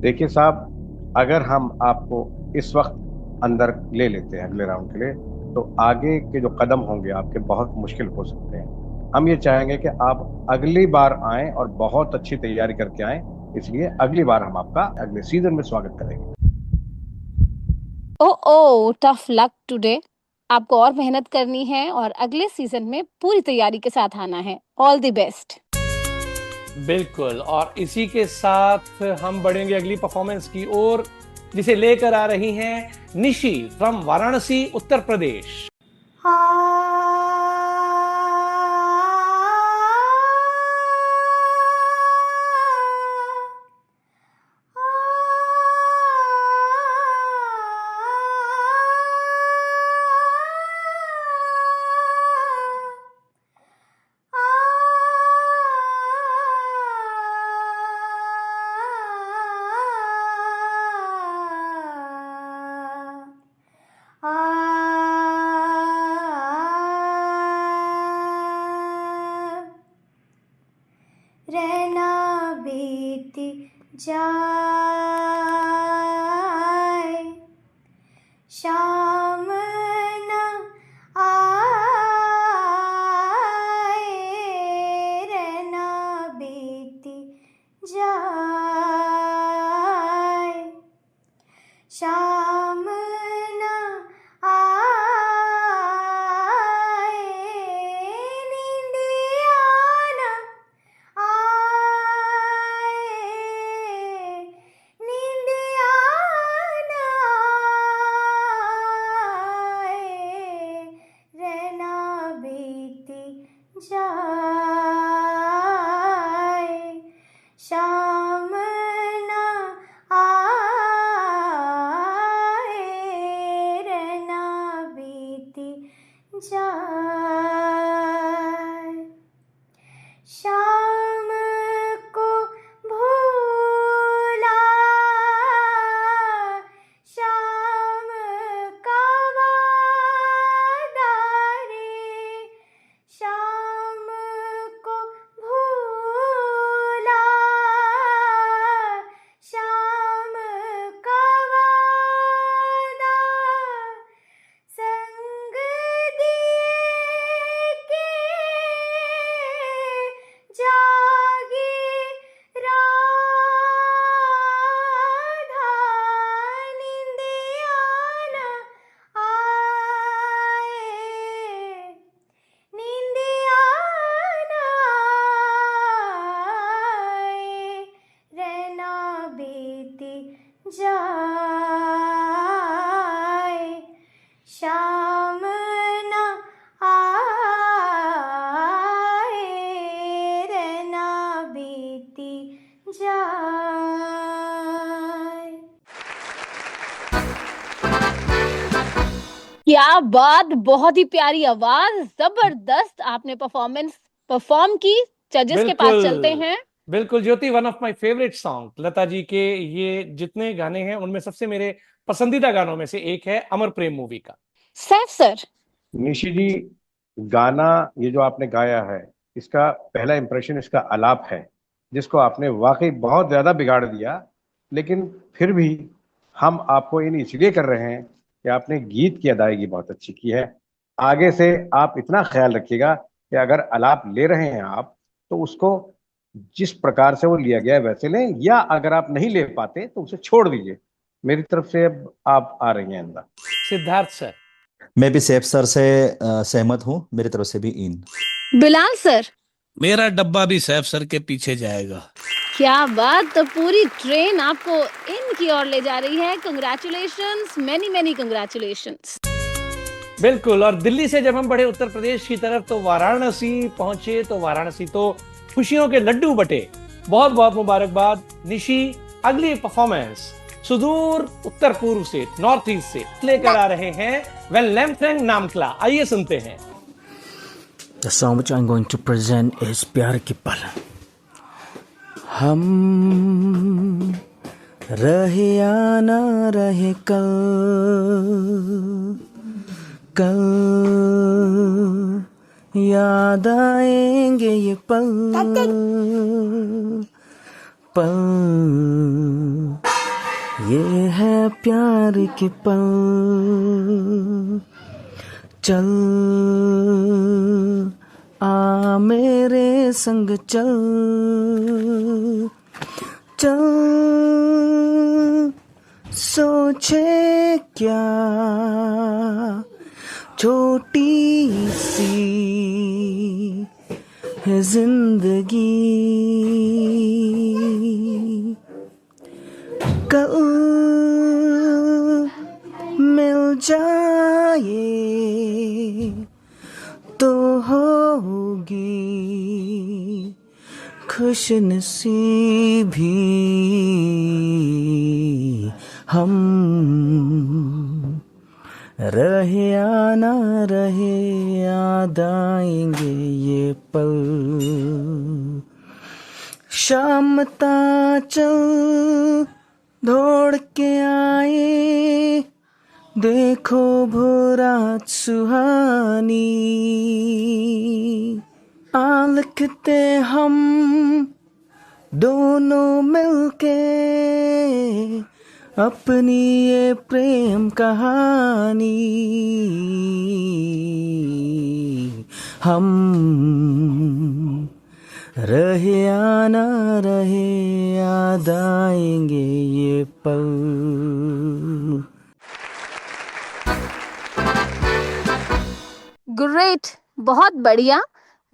देखिए साहब, अगर हम आपको इस वक्त अंदर ले लेते हैं अगले राउंड के लिए, तो आगे के जो कदम होंगे आपके बहुत मुश्किल हो सकते हैं। हम ये चाहेंगे कि आप अगली बार आएं और बहुत अच्छी तैयारी करके आएं, इसलिए अगली बार हम आपका अगले सीजन में स्वागत करेंगे। ओह, टफ लक टुडे। आपको और मेहनत करनी है और अगले सीजन में पूरी तैयारी के साथ आना है। All the best. बिल्कुल, और इसी के साथ हम बढ़ेंगे अगली परफॉर्मेंस की ओर, जिसे लेकर आ रही हैं निशी फ्रॉम वाराणसी, उत्तर प्रदेश। शाम ना आए, नींदिया ना आए, नींदिया ना आए, रहना बीती जाए, शाम ना आए, रहना बीती जाए, शाम को भूला शाम का वादा रे, शाम को भूला शाम का वादा, संग दिए के जागी राधा, नींदिया ना आए, नींदिया ना आए, रहना बीती जाए, शाम ना आए, रहना बीती जाए। क्या बात, बहुत ही प्यारी आवाज, जबरदस्त आपने परफॉर्म की। जजेस के पास चलते हैं। बिल्कुल Jyoti, one of my favourite song Lata ji के। ये जितने गाने हैं उनमें सबसे मेरे पसंदीदा गानों में से एक है अमर प्रेम मूवी का। सैफ सर। निशी जी, गाना ये जो आपने गाया है, इसका पहला इंप्रेशन इसका आलाप है, जिसको आपने वाकई बहुत ज्यादा बिगाड़ दिया। लेकिन फिर भी हम आपको इन इसलिए कर रहे हैं कि आपने गीत की अदायगी बहुत अच्छी की है। आगे से आप इतना ख्याल रखिएगा कि अगर आलाप ले रहे हैं आप, तो उसको जिस प्रकार से वो लिया गया है वैसे लें, या अगर आप नहीं ले पाते तो उसे छोड़ दीजिए। मेरी तरफ से अब आप आ रही हैं अंदर। सिद्धार्थ सर। मैं भी सैफ सर से सहमत हूँ, मेरी तरफ से भी इन। बिलाल सर। मेरा डब्बा भी सैफ सर के पीछे जाएगा। क्या बात, तो पूरी ट्रेन आपको इन की ओर ले जा रही है। Congratulations, many many congratulations. बिल्कुल। और दिल्ली से जब हम बढ़े उत्तर प्रदेश की तरफ तो वाराणसी पहुंचे, तो वाराणसी तो खुशियों के लड्डू बटे। बहुत बहुत मुबारकबाद निशी। अगली परफॉर्मेंस सुदूर उत्तर पूर्व से, नॉर्थ ईस्ट से लेकर आ रहे हैं वेन लेम्फ्रेंग नामकला। आइए सुनते हैं। The song which I'm going to present is प्यार की पल। हम रहे या ना रहे कल, कल याद आएंगे ये पल, पल ये है प्यार के पल। चल आ मेरे संग चल, चल सोचे क्या छोटी सी है जिंदगी, कल मिल जाए तो होगी खुश नसीबी हम। रहे या ना रहे याद आएंगे ये पल। शाम ता चल दौड़ के आए, देखो भोरात सुहानी, आ लिखते हम दोनों मिलके अपनी ये प्रेम कहानी। हम रहे या ना रहे याद आएंगे ये पल। ग्रेट, बहुत बढ़िया,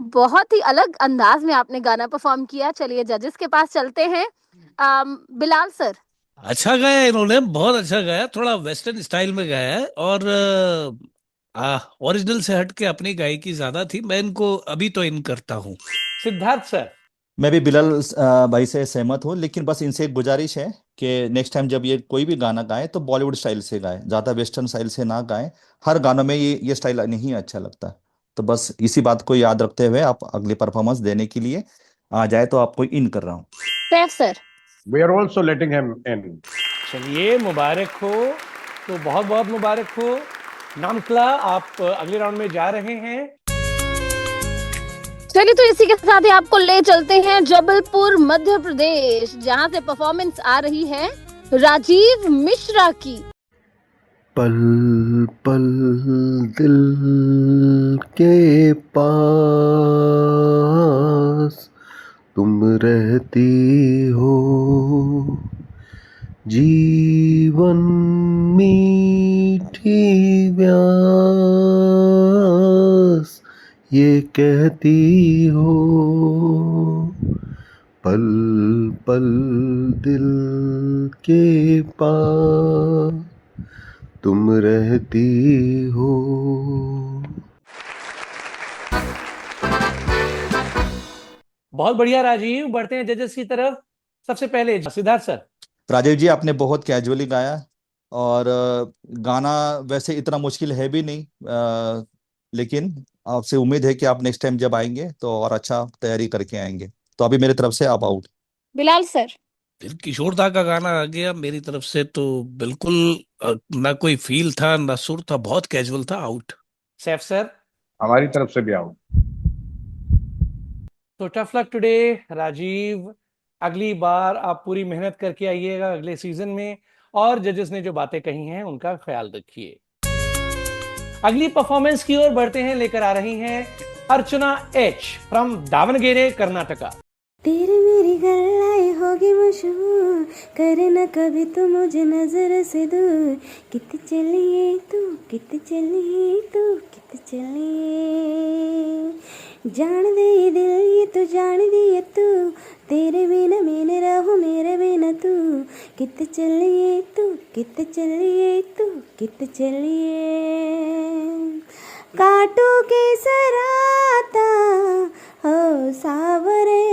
बहुत ही अलग अंदाज में आपने गाना परफॉर्म किया। चलिए जजेस के पास चलते हैं। बिलाल सर, अच्छा गाया इन्होंने, बहुत अच्छा गाया, थोड़ा वेस्टर्न स्टाइल में गाया है और ओरिजिनल से हट के अपनी गायकी ज्यादा थी। मैं इनको अभी तो इन करता हूँ। सिद्धार्थ सर, मैं भी बिलाल भाई से सहमत हूँ, लेकिन बस इनसे एक गुजारिश है कि नेक्स्ट टाइम जब ये कोई भी गाना गाए तो बॉलीवुड स्टाइल से गाए, ज़्यादा वेस्टर्न स्टाइल से ना गाएं। हर गानों में ये स्टाइल नहीं अच्छा लगता। तो बस इसी बात को याद रखते हुए आप अगली परफॉर्मेंस देने के लिए आ जाए तो आपको इन कर रहा हूँ। Saif sir, we are also letting him in. चलिए मुबारक हो, तो बहुत बहुत मुबारक हो। नामकला, आप अगले राउंड में जा रहे हैं। चलिए तो इसी के साथ ही आपको ले चलते हैं जबलपुर मध्य प्रदेश, जहां से परफॉर्मेंस आ रही है राजीव मिश्रा की। पल पल दिल के पास तुम रहती हो, जीवन मीठी प्यास ये कहती हो। पल पल दिल के पास तुम रहती हो। बहुत बढ़िया राजीव, बढ़ते हैं जजेस की तरफ। सबसे पहले सिद्धार्थ सर। राजीव जी, आपने बहुत कैजुअली गाया और गाना वैसे इतना मुश्किल है भी नहीं, लेकिन आपसे उम्मीद है कि आप नेक्स्ट टाइम जब आएंगे तो और अच्छा तैयारी करके आएंगे। तो अभी मेरी तरफ से आप आउट। बिलाल सर, फिर किशोर दा का गाना आ गया मेरी तरफ से, तो बिल्कुल ना कोई फील था ना सुर था, बहुत कैजुअल था, आउट। सैफ सर, हमारी तरफ से भी आउट। तो टफ लक टुडे राजीव। अगली बार आप पूरी मेहनत करके आइएगा अगले सीजन में, और जजेस ने जो बातें कही हैं उनका ख्याल रखिए। अगली परफॉर्मेंस की ओर बढ़ते हैं, लेकर आ रही हैं अर्चना एच फ्रॉम दावणगेरे कर्नाटका। तेरी मेरी गल्लाएं होगी मशहूर, करे न कभी तू मुझे नजर से दूर। कित चलिए तू, कित चलिए तू, कित चलिए। जान दे ये दिल, ये तो जान दिए तू, तेरे बिना मैं न रहूं मेरे बिना तू। कित चलिए तू, कित चलिए तू, कित चलिए। काटों के सराता हो सावरे,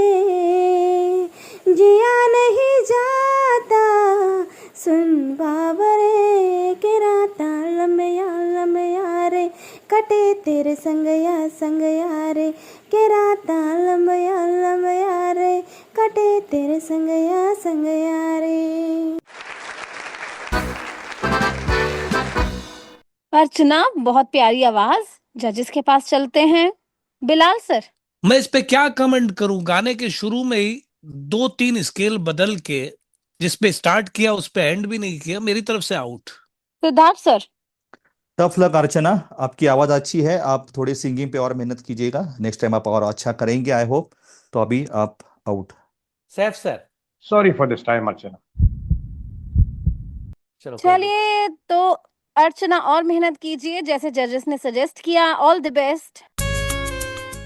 जिया नहीं जाता सुन बाबरे। के राता लम्बया रे, कटे तेरे संगया रे। के राता लम्बया रे, कटे तेरे संगया रे। अर्चना, बहुत प्यारी आवाज। जजेस के पास चलते हैं। बिलाल सर, मैं इस पे क्या कमेंट करूं, गाने के शुरू में ही 2-3 स्केल बदल के जिस पे स्टार्ट किया उस पे एंड भी नहीं किया, मेरी तरफ से out. Siddharth sir, tough luck Archana, आपकी आवाज अच्छी है, आप थोड़ी सिंगिंग पे और मेहनत कीजिएगा, नेक्स्ट टाइम आप और अच्छा करेंगे आई होप। तो अभी आप out. Saif sir, sorry for this time Archana. चलिए तो अर्चना और मेहनत कीजिए जैसे जजेस ने सजेस्ट किया। All the best.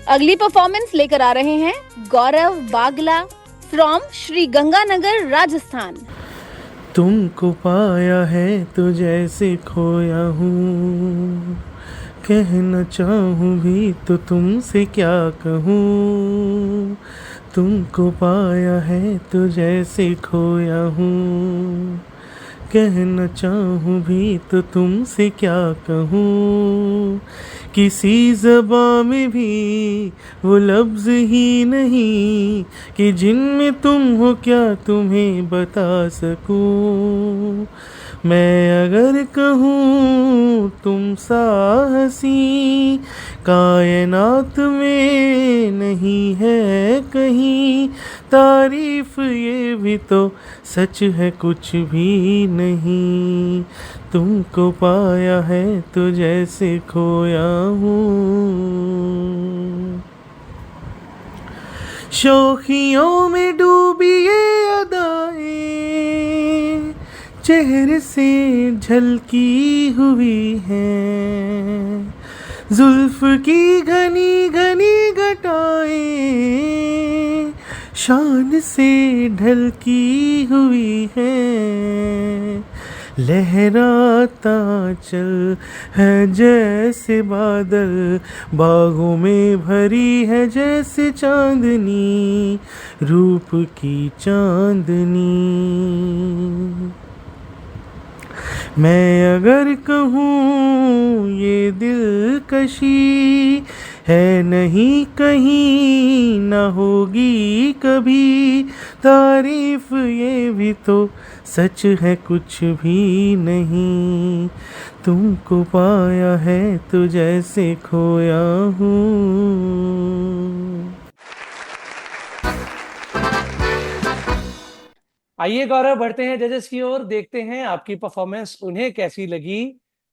अगली परफॉर्मेंस लेकर आ रहे हैं गौरव बागला फ्रॉम श्री गंगानगर राजस्थान। तुमको पाया है तो जैसे खोया हूँ, कहना चाहूँ भी तो तुमसे क्या कहूँ। तुमको पाया है तो जैसे खोया हूँ, कहना चाहूँ भी तो तुमसे क्या कहूँ। किसी ज़बां में भी वो लफ्ज़ ही नहीं कि जिनमें तुम हो क्या तुम्हें बता सकूँ। मैं अगर कहूँ तुम सा हंसी कायनात में नहीं है कहीं, तारीफ ये भी तो सच है कुछ भी नहीं। तुमको पाया है तो जैसे खोया हूँ। शौखियों में डूबी ये अदाएं चेहरे से झलकी हुई हैं, जुल्फ की घनी घनी घटाएं शान से ढलकी हुई है, लहराता चल है जैसे बादल, बागों में भरी है जैसे चांदनी, रूप की चांदनी। मैं अगर कहूँ ये दिलकशी है नहीं कहीं न होगी कभी, तारीफ ये भी तो सच है कुछ भी नहीं, तुमको पाया है तो जैसे खोया हूँ। आइए गौरव, बढ़ते हैं जजेस की ओर, देखते हैं आपकी परफॉर्मेंस उन्हें कैसी लगी,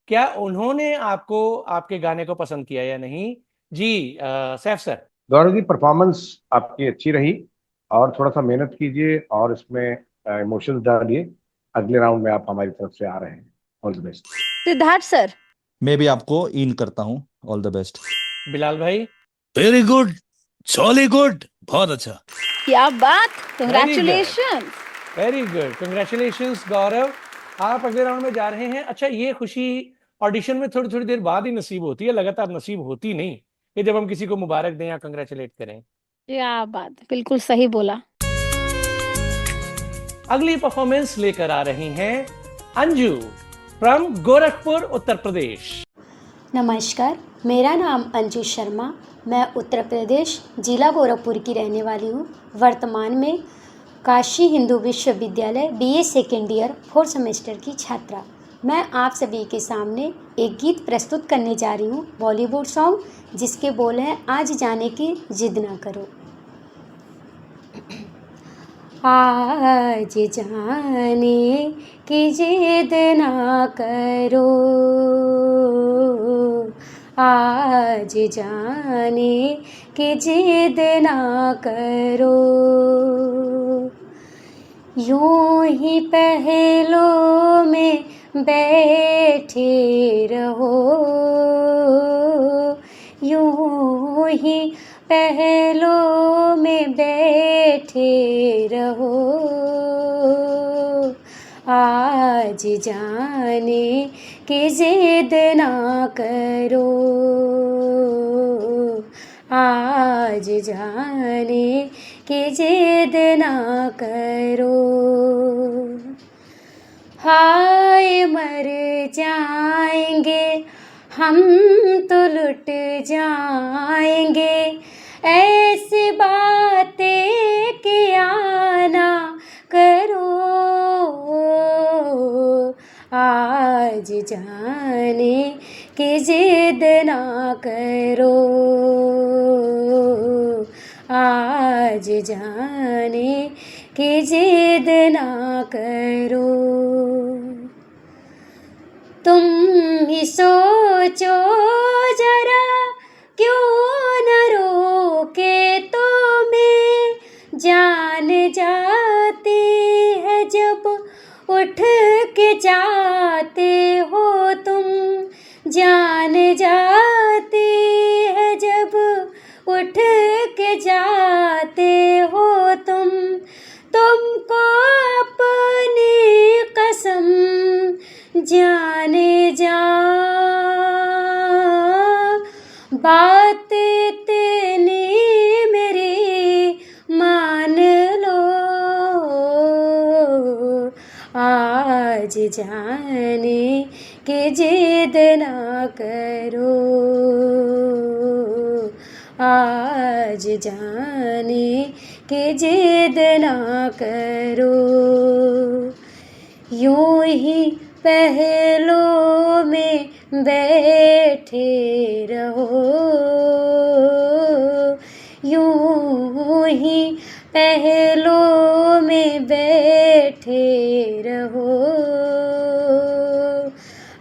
क्या उन्होंने आपको आपके गाने को पसंद किया या नहीं। जी सैफ सर। गौरव जी, परफॉर्मेंस आपकी अच्छी रही और थोड़ा सा मेहनत कीजिए और इसमें इमोशंस डालिए। अगले राउंड में आप हमारी तरफ से आ रहे हैं। All the best. Siddharth sir. मैं भी आपको इन करता हूँ, ऑल द बेस्ट। बिलाल भाई। वेरी गुड, जॉली गुड, बहुत अच्छा। क्या बात, कंग्रेचुलेशन। वेरी गुड, कंग्रेचुलेशंस गौरव, आप अगले राउंड में जा रहे हैं। अच्छा, ये खुशी ऑडिशन में थोड़ी थोड़ी देर बाद ही नसीब होती है, लगातार नसीब होती नहीं कि जब हम किसी को मुबारक दें या कंग्रेचुलेट करें। क्या बात, बिल्कुल सही बोला। अगली परफॉर्मेंस लेकर आ रही हैं अंजू फ्रॉम गोरखपुर, उत्तर प्रदेश। नमस्कार, मेरा नाम अंजू शर्मा, मैं उत्तर प्रदेश जिला गोरखपुर की रहने वाली हूँ। वर्तमान में काशी हिंदू विश्वविद्यालय BA second year 4th semester की छात्रा। मैं आप सभी के सामने एक गीत प्रस्तुत करने जा रही हूँ, बॉलीवुड सॉन्ग, जिसके बोल हैं आज जाने की जिद ना करो। आज जाने की जिद ना करो, आज जाने की जिद ना करो, यूं ही पहलों में बैठे रहो, यूं ही पहलों में बैठे रहो, आज जाने की जिद ना करो, आज जाने की जिद ना करो। हाय मर जाएंगे हम तो लुट जाएंगे, ऐसी बातें किया ना करो, आज जाने की जिद ना करो, आज जाने की जिद ना करो। तुम ही सोचो जरा, क्यों न रोके तुम्हें, जान जाती है जब उठ के जाते हो तुम, जान जाती है जब उठ के जाते हो तुम, तुमको अपनी कसम जाने जा, बात इतनी मेरी मान लो, आज जाने की जिद ना करो, आज जाने की जिद ना करो, यूं ही पहलों में बैठे रहो, यूं ही पहलों में बैठे रहो,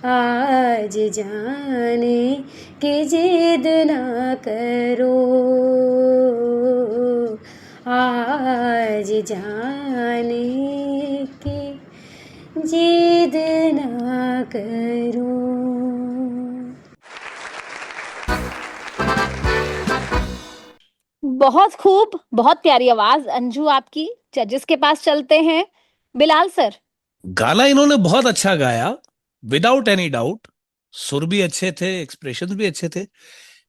आज जाने की जिद ना करो, आज जाने की जिद ना करो। बहुत खूब, बहुत प्यारी आवाज अंजू आपकी। जजेस के पास चलते हैं। बिलाल सर, गाना इन्होंने बहुत अच्छा गाया, विदाउट एनी डाउट। सुर भी अच्छे थे, एक्सप्रेशन भी अच्छे थे।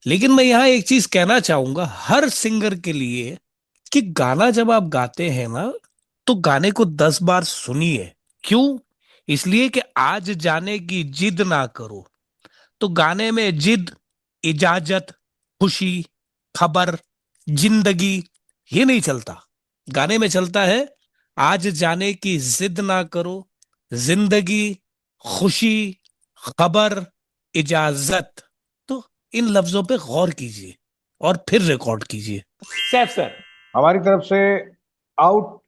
लेकिन मैं यहाँ एक चीज कहना चाहूंगा हर सिंगर के लिए कि गाना जब आप गाते हैं ना, तो गाने को 10 बार सुनिए। क्यों? इसलिए कि आज जाने की जिद ना करो। तो गाने में जिद, इजाजत, खुशी, खबर, जिंदगी, ये नहीं चलता। गाने में चलता है आज जाने की जिद ना करो, जिंदगी, खुशी, खबर, इजाजत। तो इन लफ्जों पे गौर कीजिए और फिर रिकॉर्ड कीजिए। सैफ सर, हमारी तरफ से आउट।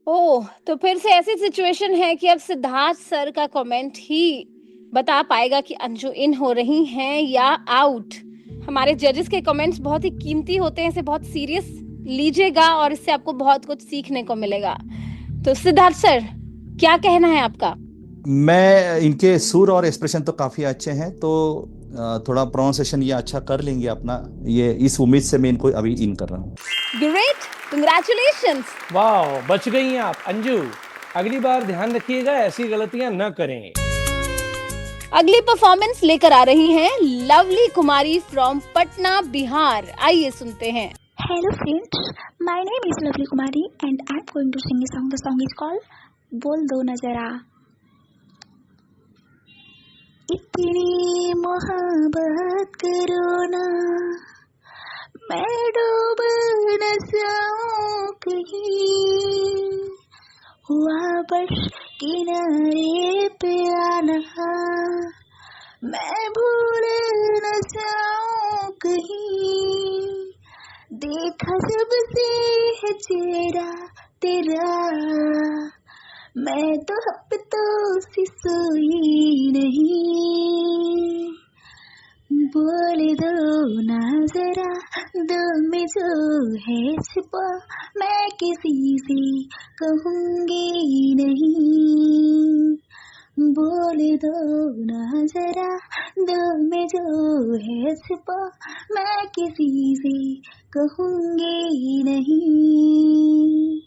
ओह, तो फिर से ऐसी सिचुएशन है कि अब सिद्धार्थ सर का कमेंट ही बता पाएगा कि अंजू इन हो रही हैं या आउट। हमारे जजेस के कमेंट्स बहुत ही कीमती होते हैं, इसे बहुत सीरियस लीजिएगा और इससे आपको बहुत कुछ सीखने को मिलेगा। तो सिद्धार्थ सर, क्या कहना है आपका? मैं इनके सुर और एक्सप्रेशन तो काफी अच्छे हैं, तो थोड़ा प्रोनाउंसिएशन ये अच्छा कर लेंगे अपना, ये इस उम्मीद से मैं इनको अभी इन कर रहा हूँ। Great, congratulations. वाह, बच गई हैं आप अंजू। अगली बार ध्यान रखिएगा ऐसी गलतियां न करें। अगली परफॉर्मेंस लेकर आ रही हैं lovely Kumari from Patna, Bihar. आइए सुनते हैं। Hello friends, my name is Lovely Kumari and I'm going to sing a song. The song is called बोल दो न जरा। इतनी मोहब्बत करो ना, मैं डूब न जाऊं कहीं, हुआ बस किनारे पे आना, मैं भूल न जाऊं कहीं, देखा जब से है चेहरा तेरा, मैं तो हफ्तों से सोई नहीं, बोल दो ना जरा दिल में जो है छिपा, मैं किसी से कहूँगी नहीं, बोल दो ना जरा दिल में जो है छिपा, मैं किसी से कहूँगी नहीं,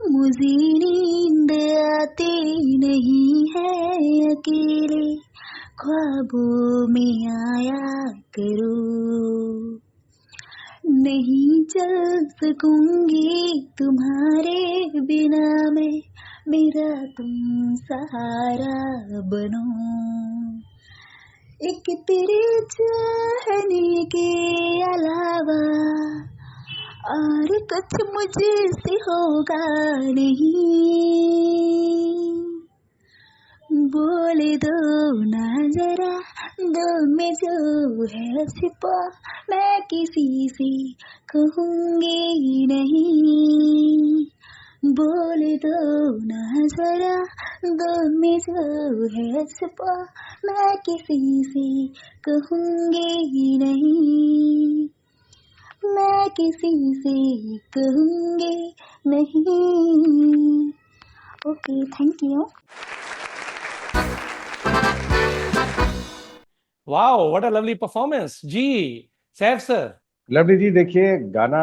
मुझे नींद आती नहीं है, अकेले ख्वाबों में आया करो, नहीं चल सकूंगी तुम्हारे बिना मैं, मेरा तुम सहारा बनो, एक तेरे चाहने के अलावा और कुछ मुझसे होगा नहीं, बोल दो ना जरा दिल में जो है छिपा, मैं किसी से कहूँगी नहीं, बोल दो ना जरा दिल में जो है छिपा, मैं किसी से कहूँगी नहीं, मैं किसी से कहूँगी नहीं। Okay, thank you. Wow, what a lovely performance जी। सैफ सर। लवली जी, देखिए गाना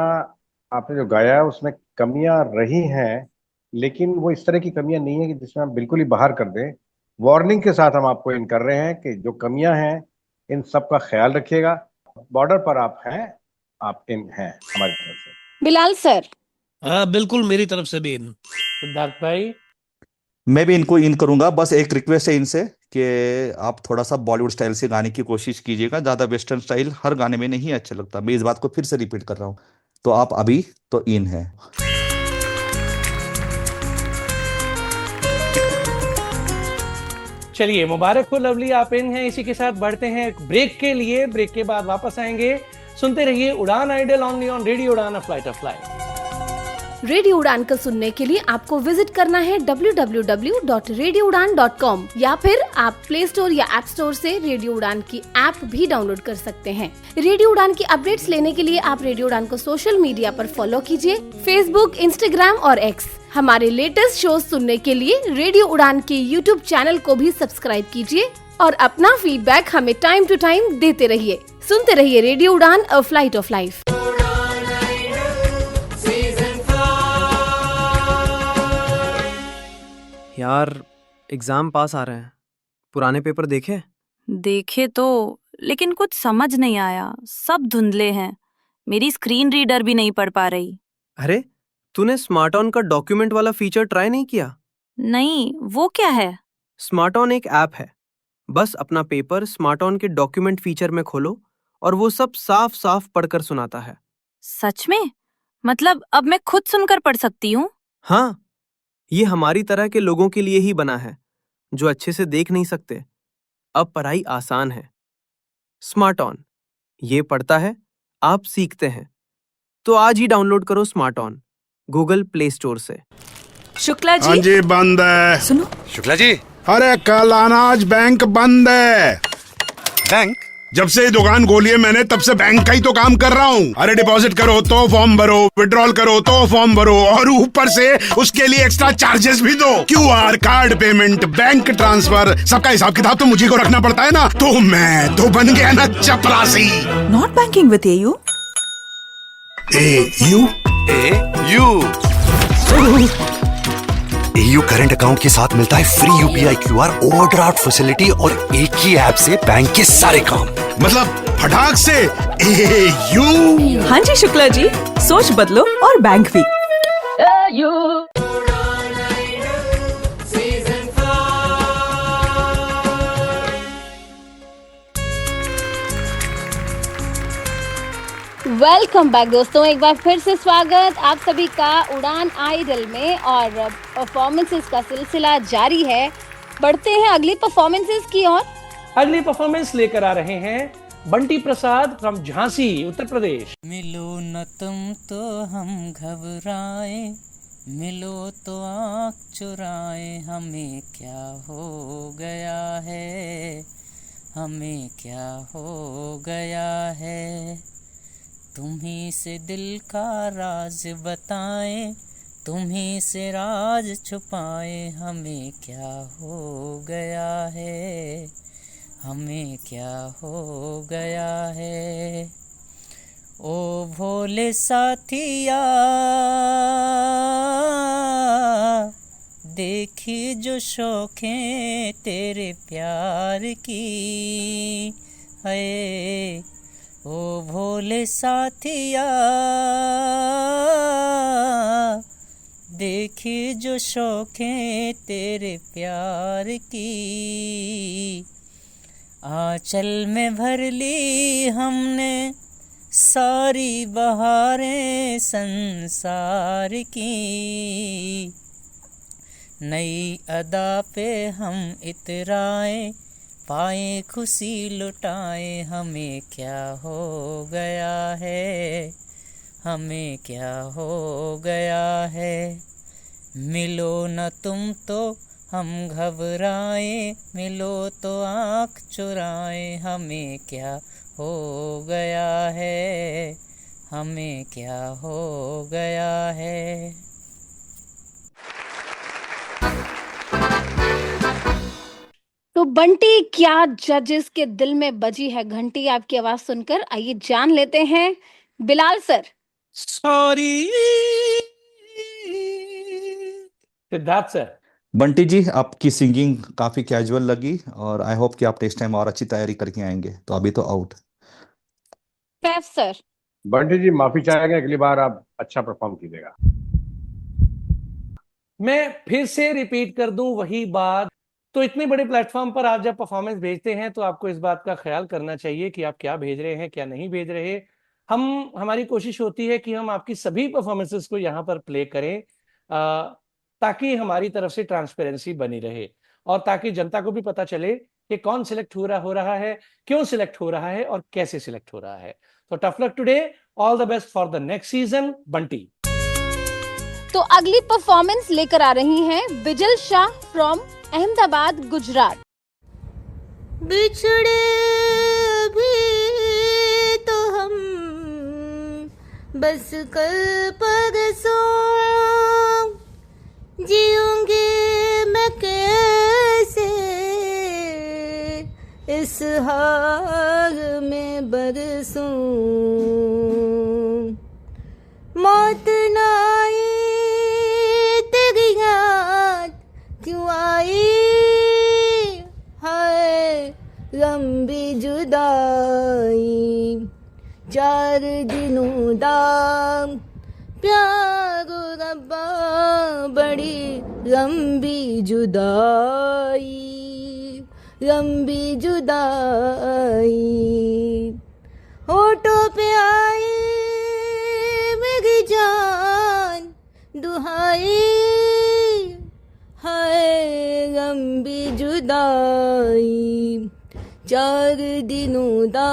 आपने जो गाया है उसमें कमियां रही हैं, लेकिन वो इस तरह की कमियां नहीं है कि जिसमें हम बिल्कुल ही बाहर कर दें। वार्निंग के साथ हम आपको इन कर रहे हैं कि जो कमियां हैं इन सब का ख्याल रखिएगा। बॉर्डर पर आप हैं, आप इन हैं हमारी तरफ से। बिलाल सर। हाँ, बिल्कुल मेरी तरफ से भी इन। सिद्धार्थ भाई। मैं भी इनको इन करूंगा। बस एक रिक्वेस्ट है इनसे कि आप थोड़ा सा बॉलीवुड स्टाइल से गाने की कोशिश कीजिएगा, ज्यादा वेस्टर्न स्टाइल हर गाने में नहीं अच्छा लगता। मैं इस बात को फिर से रिपीट कर रहा हूँ। तो आप अभी तो इन है। चलिए, मुबारक हो लवली, आप इन हैं। इसी के साथ बढ़ते हैं ब्रेक के लिए। ब्रेक के बाद वापस आएंगे। सुनते रहिए उड़ान आइडल ओनली ऑन रेडियो उड़ान, a flight of life. Radio उड़ान को सुनने के लिए आपको विजिट करना है www.radioudan.com या फिर आप प्ले स्टोर या ऐप स्टोर से रेडियो उड़ान की ऐप भी डाउनलोड कर सकते हैं। रेडियो उड़ान की अपडेट्स लेने के लिए आप रेडियो उड़ान को सोशल मीडिया पर फॉलो कीजिए, फेसबुक, इंस्टाग्राम और एक्स। हमारे लेटेस्ट शोज सुनने के लिए रेडियो उड़ान के यूट्यूब चैनल को भी सब्सक्राइब कीजिए और अपना फीडबैक हमें टाइम टू टाइम देते रहिए। सुनते रहिए रेडियो उड़ान, अ फ्लाइट ऑफ लाइफ। यार एग्जाम पास आ रहे हैं, पुराने पेपर देखे? देखे तो, लेकिन कुछ समझ नहीं आया, सब धुंधले हैं। मेरी स्क्रीन रीडर भी नहीं पढ़ पा रही। अरे तूने स्मार्ट ऑन का डॉक्यूमेंट वाला फीचर ट्राई नहीं किया? नहीं, वो क्या है? स्मार्ट ऑन एक ऐप है। बस अपना पेपर स्मार्ट ऑन के डॉक्यूमेंट फीचर में खोलो और वो सब साफ साफ पढ़कर सुनाता है। सच में? मतलब अब मैं खुद सुनकर पढ़ सकती हूँ? हाँ, ये हमारी तरह के लोगों के लिए ही बना है जो अच्छे से देख नहीं सकते। अब पढ़ाई आसान है। स्मार्ट ऑन, ये पढ़ता है, आप सीखते हैं। तो आज ही डाउनलोड करो smart on Google play store से। शुक्ला जी। हाँ जी, बंद है। सुनो शुक्ला जी, अरे कल आना, आज बैंक बंद है। बैंक? जब से ये दुकान खोली है मैंने, तब से बैंक का ही तो काम कर रहा हूँ। अरे डिपॉजिट करो तो फॉर्म भरो, विड्रॉल करो तो फॉर्म भरो, और ऊपर से उसके लिए एक्स्ट्रा चार्जेस भी दो। QR, card payment, bank transfer, सबका हिसाब किताब तो मुझे को रखना पड़ता है ना। तो मैं तो बन गया ना चपरासी। Not banking with AU. AU? AU current account के साथ मिलता है free UPI QR, overdraft facility और एक ही ऐप से बैंक के सारे काम। मतलब फटाक से एयू। हाँ जी शुक्ला जी, सोच बदलो और बैंक भी। वेलकम बैक दोस्तों, एक बार फिर से स्वागत आप सभी का उड़ान आइडल में। और परफॉर्मेंसेस का सिलसिला जारी है। बढ़ते हैं अगली परफॉर्मेंसेस की ओर। अगली परफॉर्मेंस लेकर आ रहे हैं बंटी प्रसाद फ्रॉम झांसी, उत्तर प्रदेश। मिलो न तुम तो हम घबराए, मिलो तो आँख चुराए, हमें क्या हो गया है, हमें क्या हो गया है। तुम्ही से दिल का राज बताएं, तुम्ही से राज छुपाए, हमें क्या हो गया है, हमें क्या हो गया है। ओ भोले साथिया देखी जो शौक़ें तेरे प्यार की है। ओ भोले साथिया देखी जो शौक़ें तेरे प्यार की। आंचल में भर ली हमने सारी बहारें संसार की। नई अदा पे हम इतराएं, पाए खुशी लुटाए, हमें क्या हो गया है, हमें क्या हो गया है। मिलो न तुम तो हम घबराए, मिलो तो आँख चुराए, हमें क्या हो गया है, हमें क्या हो गया है। तो बंटी, क्या जजेस के दिल में बजी है घंटी आपकी आवाज सुनकर? आइए जान लेते हैं Bilal sir. Sorry Siddharth sir. Bunty ji, आपकी सिंगिंग काफी कैजुअल लगी और आई होप कि आप नेक्स्ट टाइम और अच्छी तैयारी करके आएंगे। तो अभी तो आउट। फैफ सर। बंटी जी माफी चाहेंगे, अगली बार आप अच्छा परफॉर्म कीजिएगा। मैं फिर से रिपीट कर दूं वही बात। तो इतने बड़े प्लेटफॉर्म पर आप जब परफॉर्मेंस भेजते हैं तो आपको इस बात का ख्याल करना चाहिए कि आप क्या भेज रहे हैं, क्या नहीं भेज रहे। हमारी कोशिश होती है कि हम आपकी सभी परफॉर्मेंसेस को यहाँ पर प्ले करें ताकि हमारी तरफ से ट्रांसपेरेंसी बनी रहे और ताकि जनता को भी पता चले कि कौन सिलेक्ट हो रहा है, क्यों सिलेक्ट हो रहा है और कैसे सिलेक्ट हो रहा है। तो tough luck today, all the best for the next season Bunty. तो अगली परफॉर्मेंस लेकर आ रही हैं बिजल शाह फ्रॉम अहमदाबाद, गुजरात। बिछड़े अभी तो हम बस कल परसों, जीऊंगी मैं कैसे इस हाल में बरसूं, मौत न आई तेरी याद क्यों आई, हाय लंबी जुदाई, 4 दिनों दा प्यार रब्बा, बड़ी लंबी जुदाई, लंबी जुदाई, होठों पे आई मेरी जान दुहाई, हाय लंबी जुदाई, 4 दिनों दा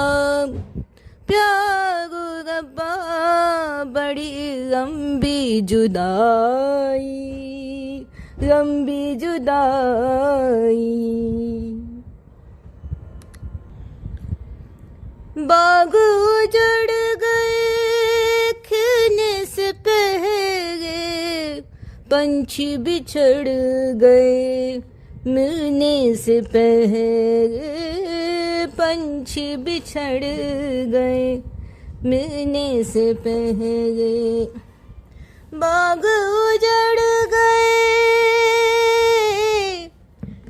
प्यार रब्बा, बड़ी लंबी जुदाई, लंबी जुदाई। बाग उजड़ गए खिलने से पहले, पंछी बिछड़ गए मिलने से पहले, पंछी बिछड़ गए मिलने से पहले, बाग उजड़ गए,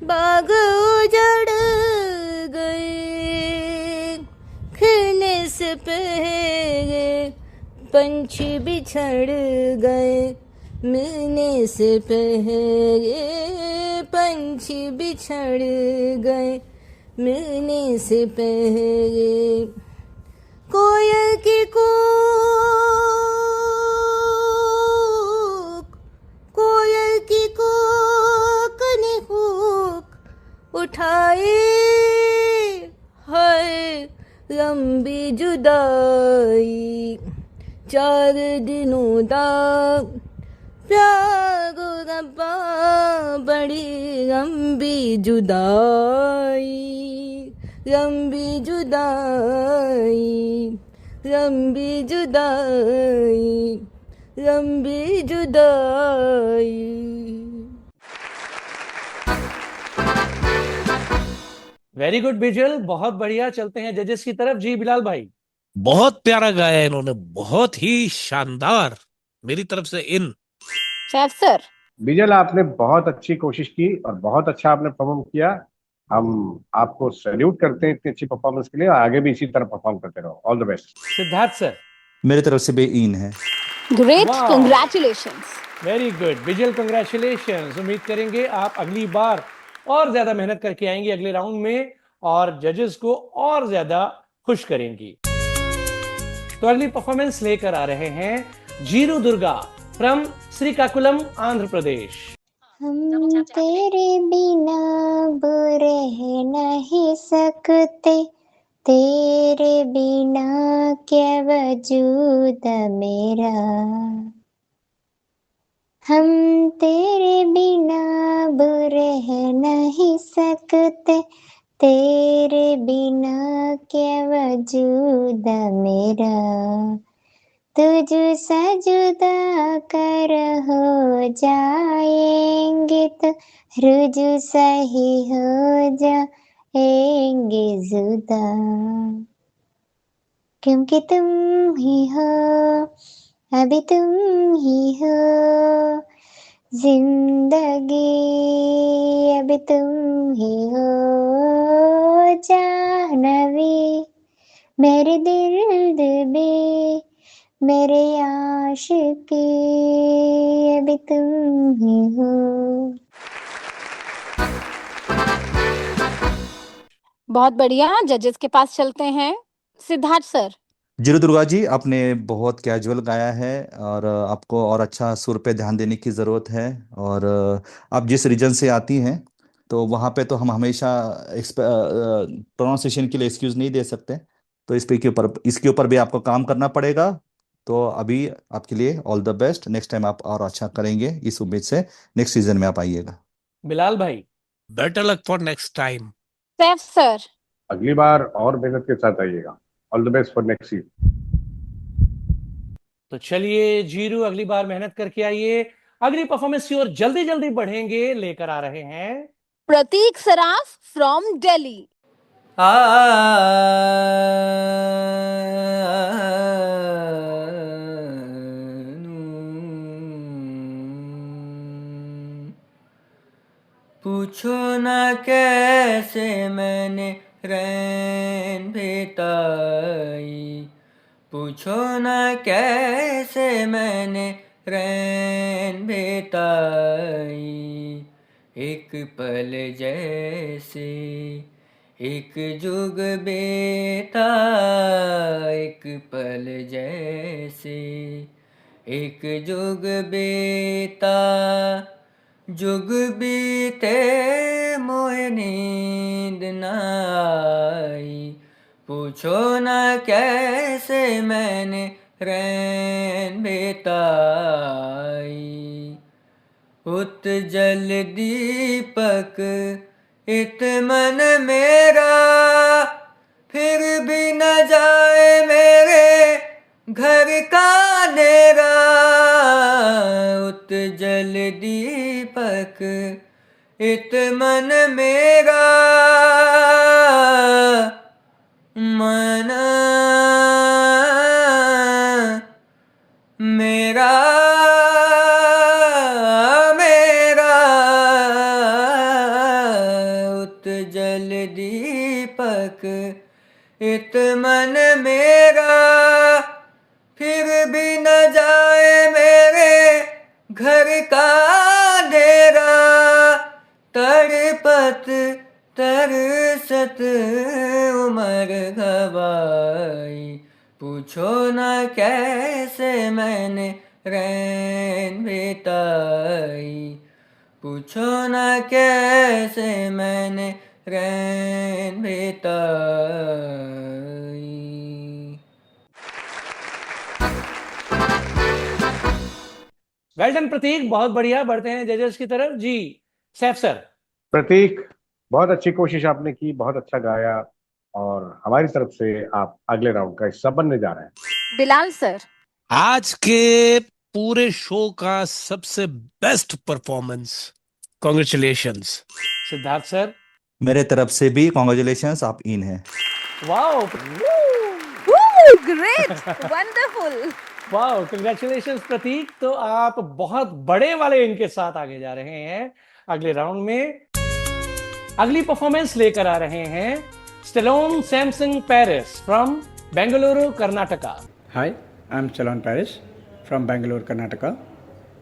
बाग उजड़ गए खिलने से पहले, पंछी बिछड़ गए मिलने से पहले, पंछी बिछड़ गए मिलने से पहले, कोयल की कूक, कोयल की कूक ने कूक उठाई, हाय लंबी जुदाई, 4 दिनों दा प्यार रब्बा, बड़ी लंबी जुदाई, लंबी जुदाई, लंबी जुदाई, लंबी जुदाई। वेरी गुड बिजल, बहुत बढ़िया। चलते हैं जजेस की तरफ। जी बिलाल भाई। बहुत प्यारा गाया इन्होंने, बहुत ही शानदार, मेरी तरफ से इन। Chef sir. बिजल, आपने बहुत अच्छी कोशिश की और बहुत अच्छा आपने परफॉर्म किया। हम आपको सैल्यूट करते हैं इतनी अच्छी परफॉर्मेंस के लिए, और आगे भी इसी तरह परफॉर्म करते रहो। All the best. Siddharth sir. मेरी तरफ से भी इन है। Great, congratulations. वेरी गुड बिजल, कांग्रेचुलेशंस। उम्मीद करेंगे आप अगली बार और ज्यादा मेहनत करके आएंगे अगले राउंड में और जजेस को और ज्यादा खुश करेंगी। तो अगली परफॉर्मेंस लेकर आ रहे हैं जीरू दुर्गा फ्रॉम श्रीकाकुलम, आंध्र प्रदेश। हम तेरे बिना अब रह नहीं सकते, तेरे बिना क्या वजूद मेरा, हम तेरे बिना अब रह नहीं सकते, तेरे बिना क्या वजूद मेरा, तुझसे जुदा कर हो जाएंगे तो रुजू सही हो जाएंगे जुदा, क्योंकि तुम ही हो, अभी तुम ही हो जिंदगी, अभी तुम ही हो जानवी, मेरे दिल में मेरे आशिकी, अभी तुम ही हो। बहुत बढ़िया। जजेस के पास चलते हैं। सिद्धार्थ सर। जीरू दुर्गा जी, आपने बहुत कैजुअल गाया है और आपको और अच्छा सुर पे ध्यान देने की ज़रूरत है। और आप जिस रीजन से आती हैं तो वहाँ पे तो हम हमेशा प्रोनाउंसिएशन के लिए एक्सक्यूज नहीं दे सकते, तो इसके ऊपर भी आपको काम करना पड़ेगा। तो अभी आपके लिए all the best. Next time आप और अच्छा करेंगे, इस उम्मीद से नेक्स्ट सीजन में आप आइएगा। बिलाल भाई। Better luck for next time. Saif sir. अगली बार और मेहनत के साथ आइएगा। All the best for next season. तो चलिए जीरू, अगली बार मेहनत करके आइए। अगली परफॉर्मेंस की ओर जल्दी जल्दी बढ़ेंगे। लेकर आ रहे हैं प्रतीक सराफ फ्रॉम दिल्ली। पूछो ना कैसे मैंने रैन भेटाई, पूछो ना कैसे मैंने रैन भेटाई। एक पल जैसे एक जुग बेटा, एक पल जैसे एक जुग बेटा। जुग बीते मोहे नींद न आई, पूछो ना कैसे मैंने रैन भेटाई। उत जल दीपक इत मन मेरा, फिर भी न जाए मेरे घर का अंधेरा। उत जल दीपक इत मन मेरा, मन मेरा मेरा। उत जल दीपक इत मन मेरा, फिर भी न जाए मेरे घर का अंधेरा। तड़पत तरसत उमर गवाई, पूछो ना कैसे मैंने रैन भेटाई, पूछो ना कैसे मैंने रैन भेटाई। वेल डन प्रतीक, बहुत बढ़िया। बढ़ते हैं जजेस की तरफ जी। सैफ सर। प्रतीक, बहुत अच्छी कोशिश आपने की, बहुत अच्छा गाया, और हमारी तरफ से आप अगले राउंड का हिस्सा बनने जा रहे हैं। बिलाल सर। आज के पूरे शो का सबसे best performance, congratulations. Siddharth sir. मेरे तरफ से भी कॉन्ग्रेचुलेशंस, आप इन हैं। Wow great, wonderful. Wow, congratulations Prateek. तो आप बहुत बड़े वाले इनके साथ आगे जा रहे हैं अगले राउंड में। अगली परफॉर्मेंस लेकर आ रहे हैं Stallone Samsung Paris from Bengaluru Karnataka. Hi, I'm Stallone Paris from Bangalore, Karnataka,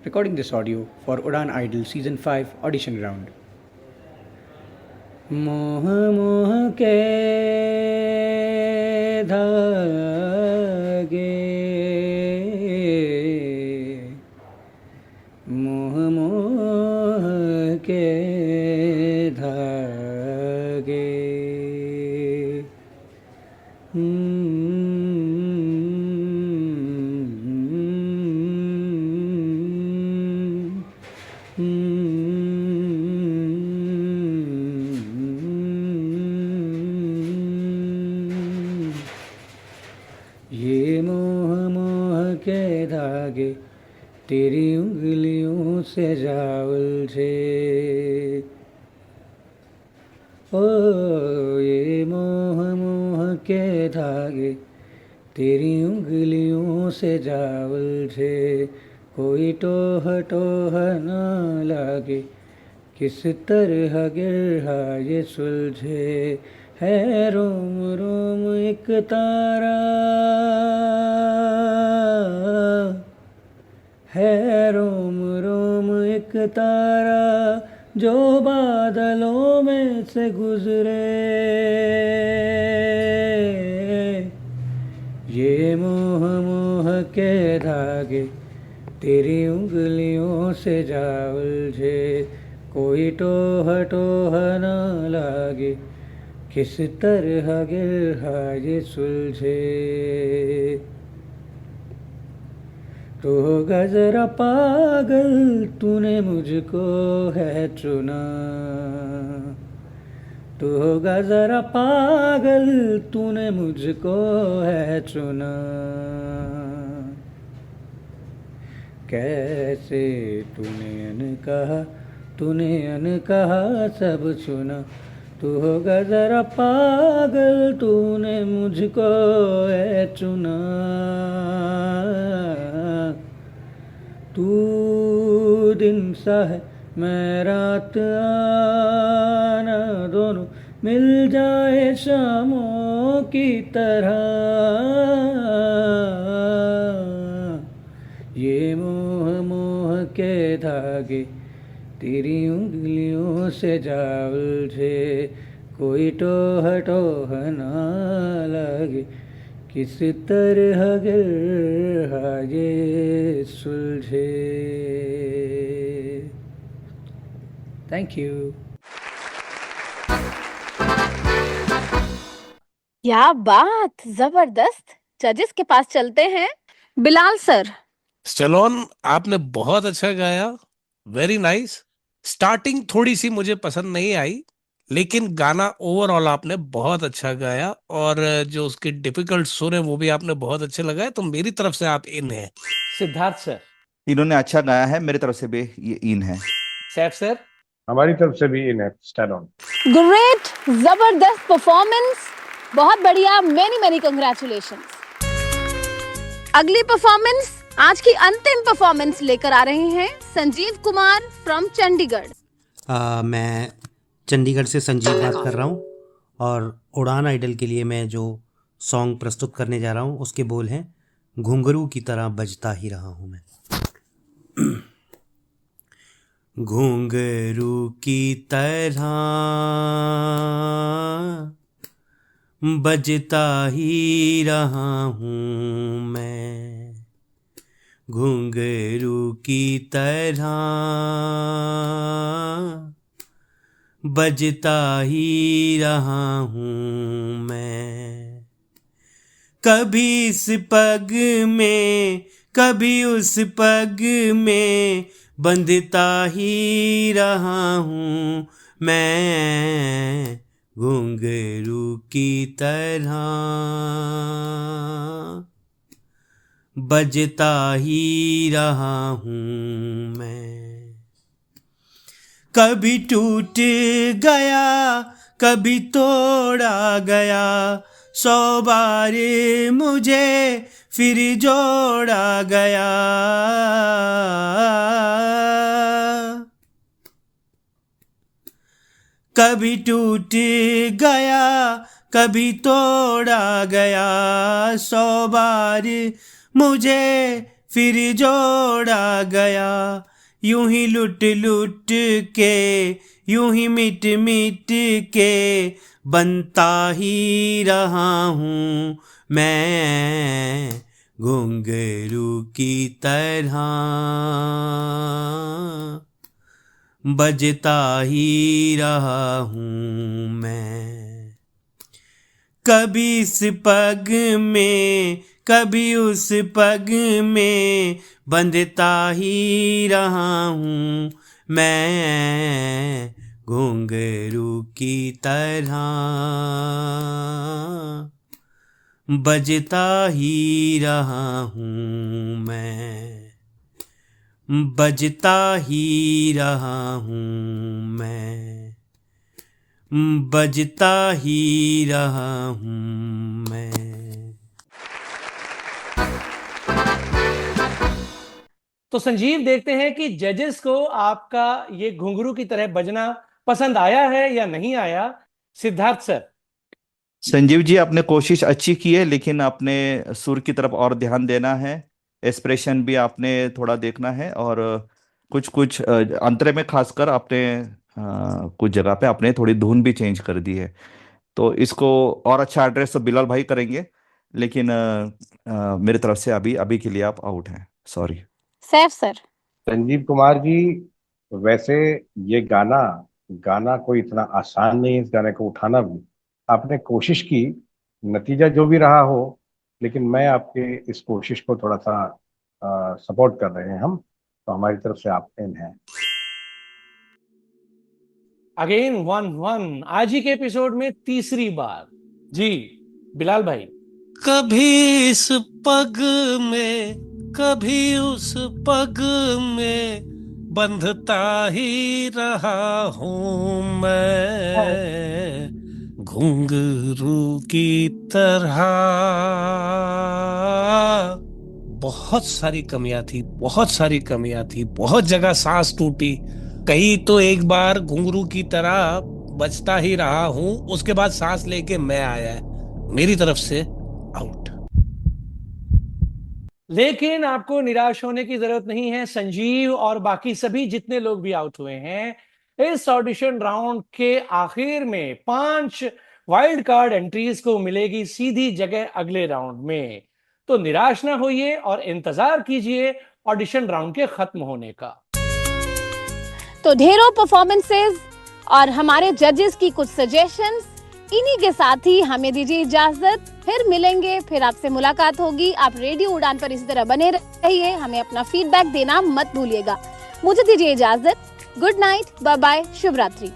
recording this audio for Udan Idol Season 5 audition round. मोह मोह के धागे, मोह मोह के धागे। ये मोह मोह के धागे तेरी उंगलियों से जा उलझे। ओ ये मोह मोह के धागे तेरी उंगलियों से जा उलझे। कोई टोह टोह ना लागे, किस तरह गिरहा ये सुलझे। है रोम रोम एक तारा, है रोम रोम एक तारा जो बादलों में से गुजरे। ये मोह मोह के धागे तेरी उंगलियों से जा उलझे। कोई टोह टोह न लागे, किस तरह गिरहा ये सुलझे। तो होगा जरा पागल तूने मुझको है चुना, तो होगा जरा पागल तूने मुझको है चुना। कैसे तूने अनकहा सब सुना, तू होगा जरा पागल, तूने मुझको है चुना। तू दिन सा है मैं रात आना, दोनों मिल जाए शामों की तरह। ये मोह मोह के धागे तेरी उंगलियों से जा उलझे, कोई टोह टोह ना लगे, किस तरह गिर ये सुलझे। Thank you. क्या बात, जबरदस्त। जजेस के पास चलते हैं। बिलाल सर। स्टेलोन, आपने बहुत अच्छा गाया, वेरी नाइस। स्टार्टिंग थोड़ी सी मुझे पसंद नहीं आई, लेकिन गाना ओवरऑल आपने बहुत अच्छा गाया, और जो उसके डिफिकल्ट सुर है वो भी आपने बहुत अच्छे लगाए, तो मेरी तरफ से आप इन है। सिद्धार्थ सर। इन्होंने अच्छा गाया है, मेरी तरफ से भी ये इन है। सैफ सर। हमारी तरफ से भी इन है, स्टैलोन। ग्रेट, जबरदस्त परफॉर्मेंस, बहुत बढ़िया, मेनी मेनी कंग्रेचुलेशंस। अगली परफॉर्मेंस, आज की अंतिम परफॉर्मेंस लेकर आ रहे हैं संजीव कुमार फ्रॉम चंडीगढ़। मैं चंडीगढ़ से संजीव बात कर रहा हूँ, और उड़ान आइडल के लिए मैं जो सॉन्ग प्रस्तुत करने जा रहा हूँ उसके बोल हैं, घुंघरू की तरह बजता ही रहा हूँ मैं। घुंघरू की तरह बजता ही रहा हूँ मैं, घुंघरू की तरह बजता ही रहा हूँ मैं। कभी इस पग में कभी उस पग में बंधता ही रहा हूँ मैं, घुंघरू की तरह बजता ही रहा हूँ मैं। कभी टूट गया कभी तोड़ा गया, 100 बार मुझे फिर जोड़ा गया। कभी टूट गया कभी तोड़ा गया, 100 बार मुझे फिर जोड़ा गया। यूं ही लुट लुट के यूं ही मिट मिट के बनता ही रहा हूँ मैं, घुंघरू की तरह बजता ही रहा हूँ मैं। कभी इस पग में कभी उस पग में बंधता ही रहा हूँ मैं, घुंघरू की तरह बजता ही रहा हूँ मैं, बजता ही रहा हूँ मैं, बजता ही रहा हूँ मैं। तो संजीव, देखते हैं कि जजेस को आपका ये घुंघरू की तरह बजना पसंद आया है या नहीं आया। सिद्धार्थ सर। संजीव जी, आपने कोशिश अच्छी की है, लेकिन आपने सुर की तरफ और ध्यान देना है, एक्सप्रेशन भी आपने थोड़ा देखना है, और कुछ कुछ अंतरे में खासकर आपने कुछ जगह पे आपने थोड़ी धुन भी चेंज कर दी है। तो इसको और अच्छा एड्रेस तो बिलाल भाई करेंगे, लेकिन मेरी तरफ से अभी अभी के लिए आप आउट हैं, सॉरी। सैफ सर। संजीव कुमार जी, वैसे ये गाना कोई इतना आसान नहीं है, इस गाने को उठाना भी आपने कोशिश की, नतीजा जो भी रहा हो, लेकिन मैं आपके इस कोशिश को थोड़ा सा सपोर्ट कर रहे हैं हम, तो हमारी तरफ से आप इन हैं। अगेन 1-1 आज ही के एपिसोड में तीसरी बार। जी बिलाल भाई। कभी इस पग में कभी उस पग में बंधता ही रहा हूँ मैं, घुंघरू की तरह। बहुत सारी कमियां थी, बहुत सारी कमियां थी, बहुत जगह सांस टूटी। कहीं तो एक बार घुंघरू की तरह बचता ही रहा हूं, उसके बाद सांस लेके मैं आया है। मेरी तरफ से आउट। लेकिन आपको निराश होने की जरूरत नहीं है। संजीव और बाकी सभी जितने लोग भी आउट हुए हैं, इस ऑडिशन राउंड के आखिर में 5 वाइल्ड कार्ड एंट्रीज को मिलेगी सीधी जगह अगले राउंड में। तो निराश ना होइए और इंतजार कीजिए ऑडिशन राउंड के खत्म होने का। तो ढेरों परफॉर्मेंसेस और हमारे जजेस की कुछ सजेशंस, इन्हीं के साथ ही हमें दीजिए इजाजत। फिर मिलेंगे, फिर आपसे मुलाकात होगी। आप रेडियो उड़ान पर इसी तरह बने रहिए, हमें अपना फीडबैक देना मत भूलिएगा। मुझे दीजिए इजाजत। गुड नाइट, बाय बाय, शुभ रात्रि।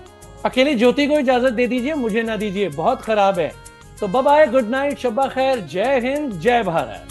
अकेली ज्योति को इजाजत दे दीजिए, मुझे ना दीजिए, बहुत खराब है। तो बाय बाय, गुड नाइट, शब्बा खैर, जय हिंद, जय भारत।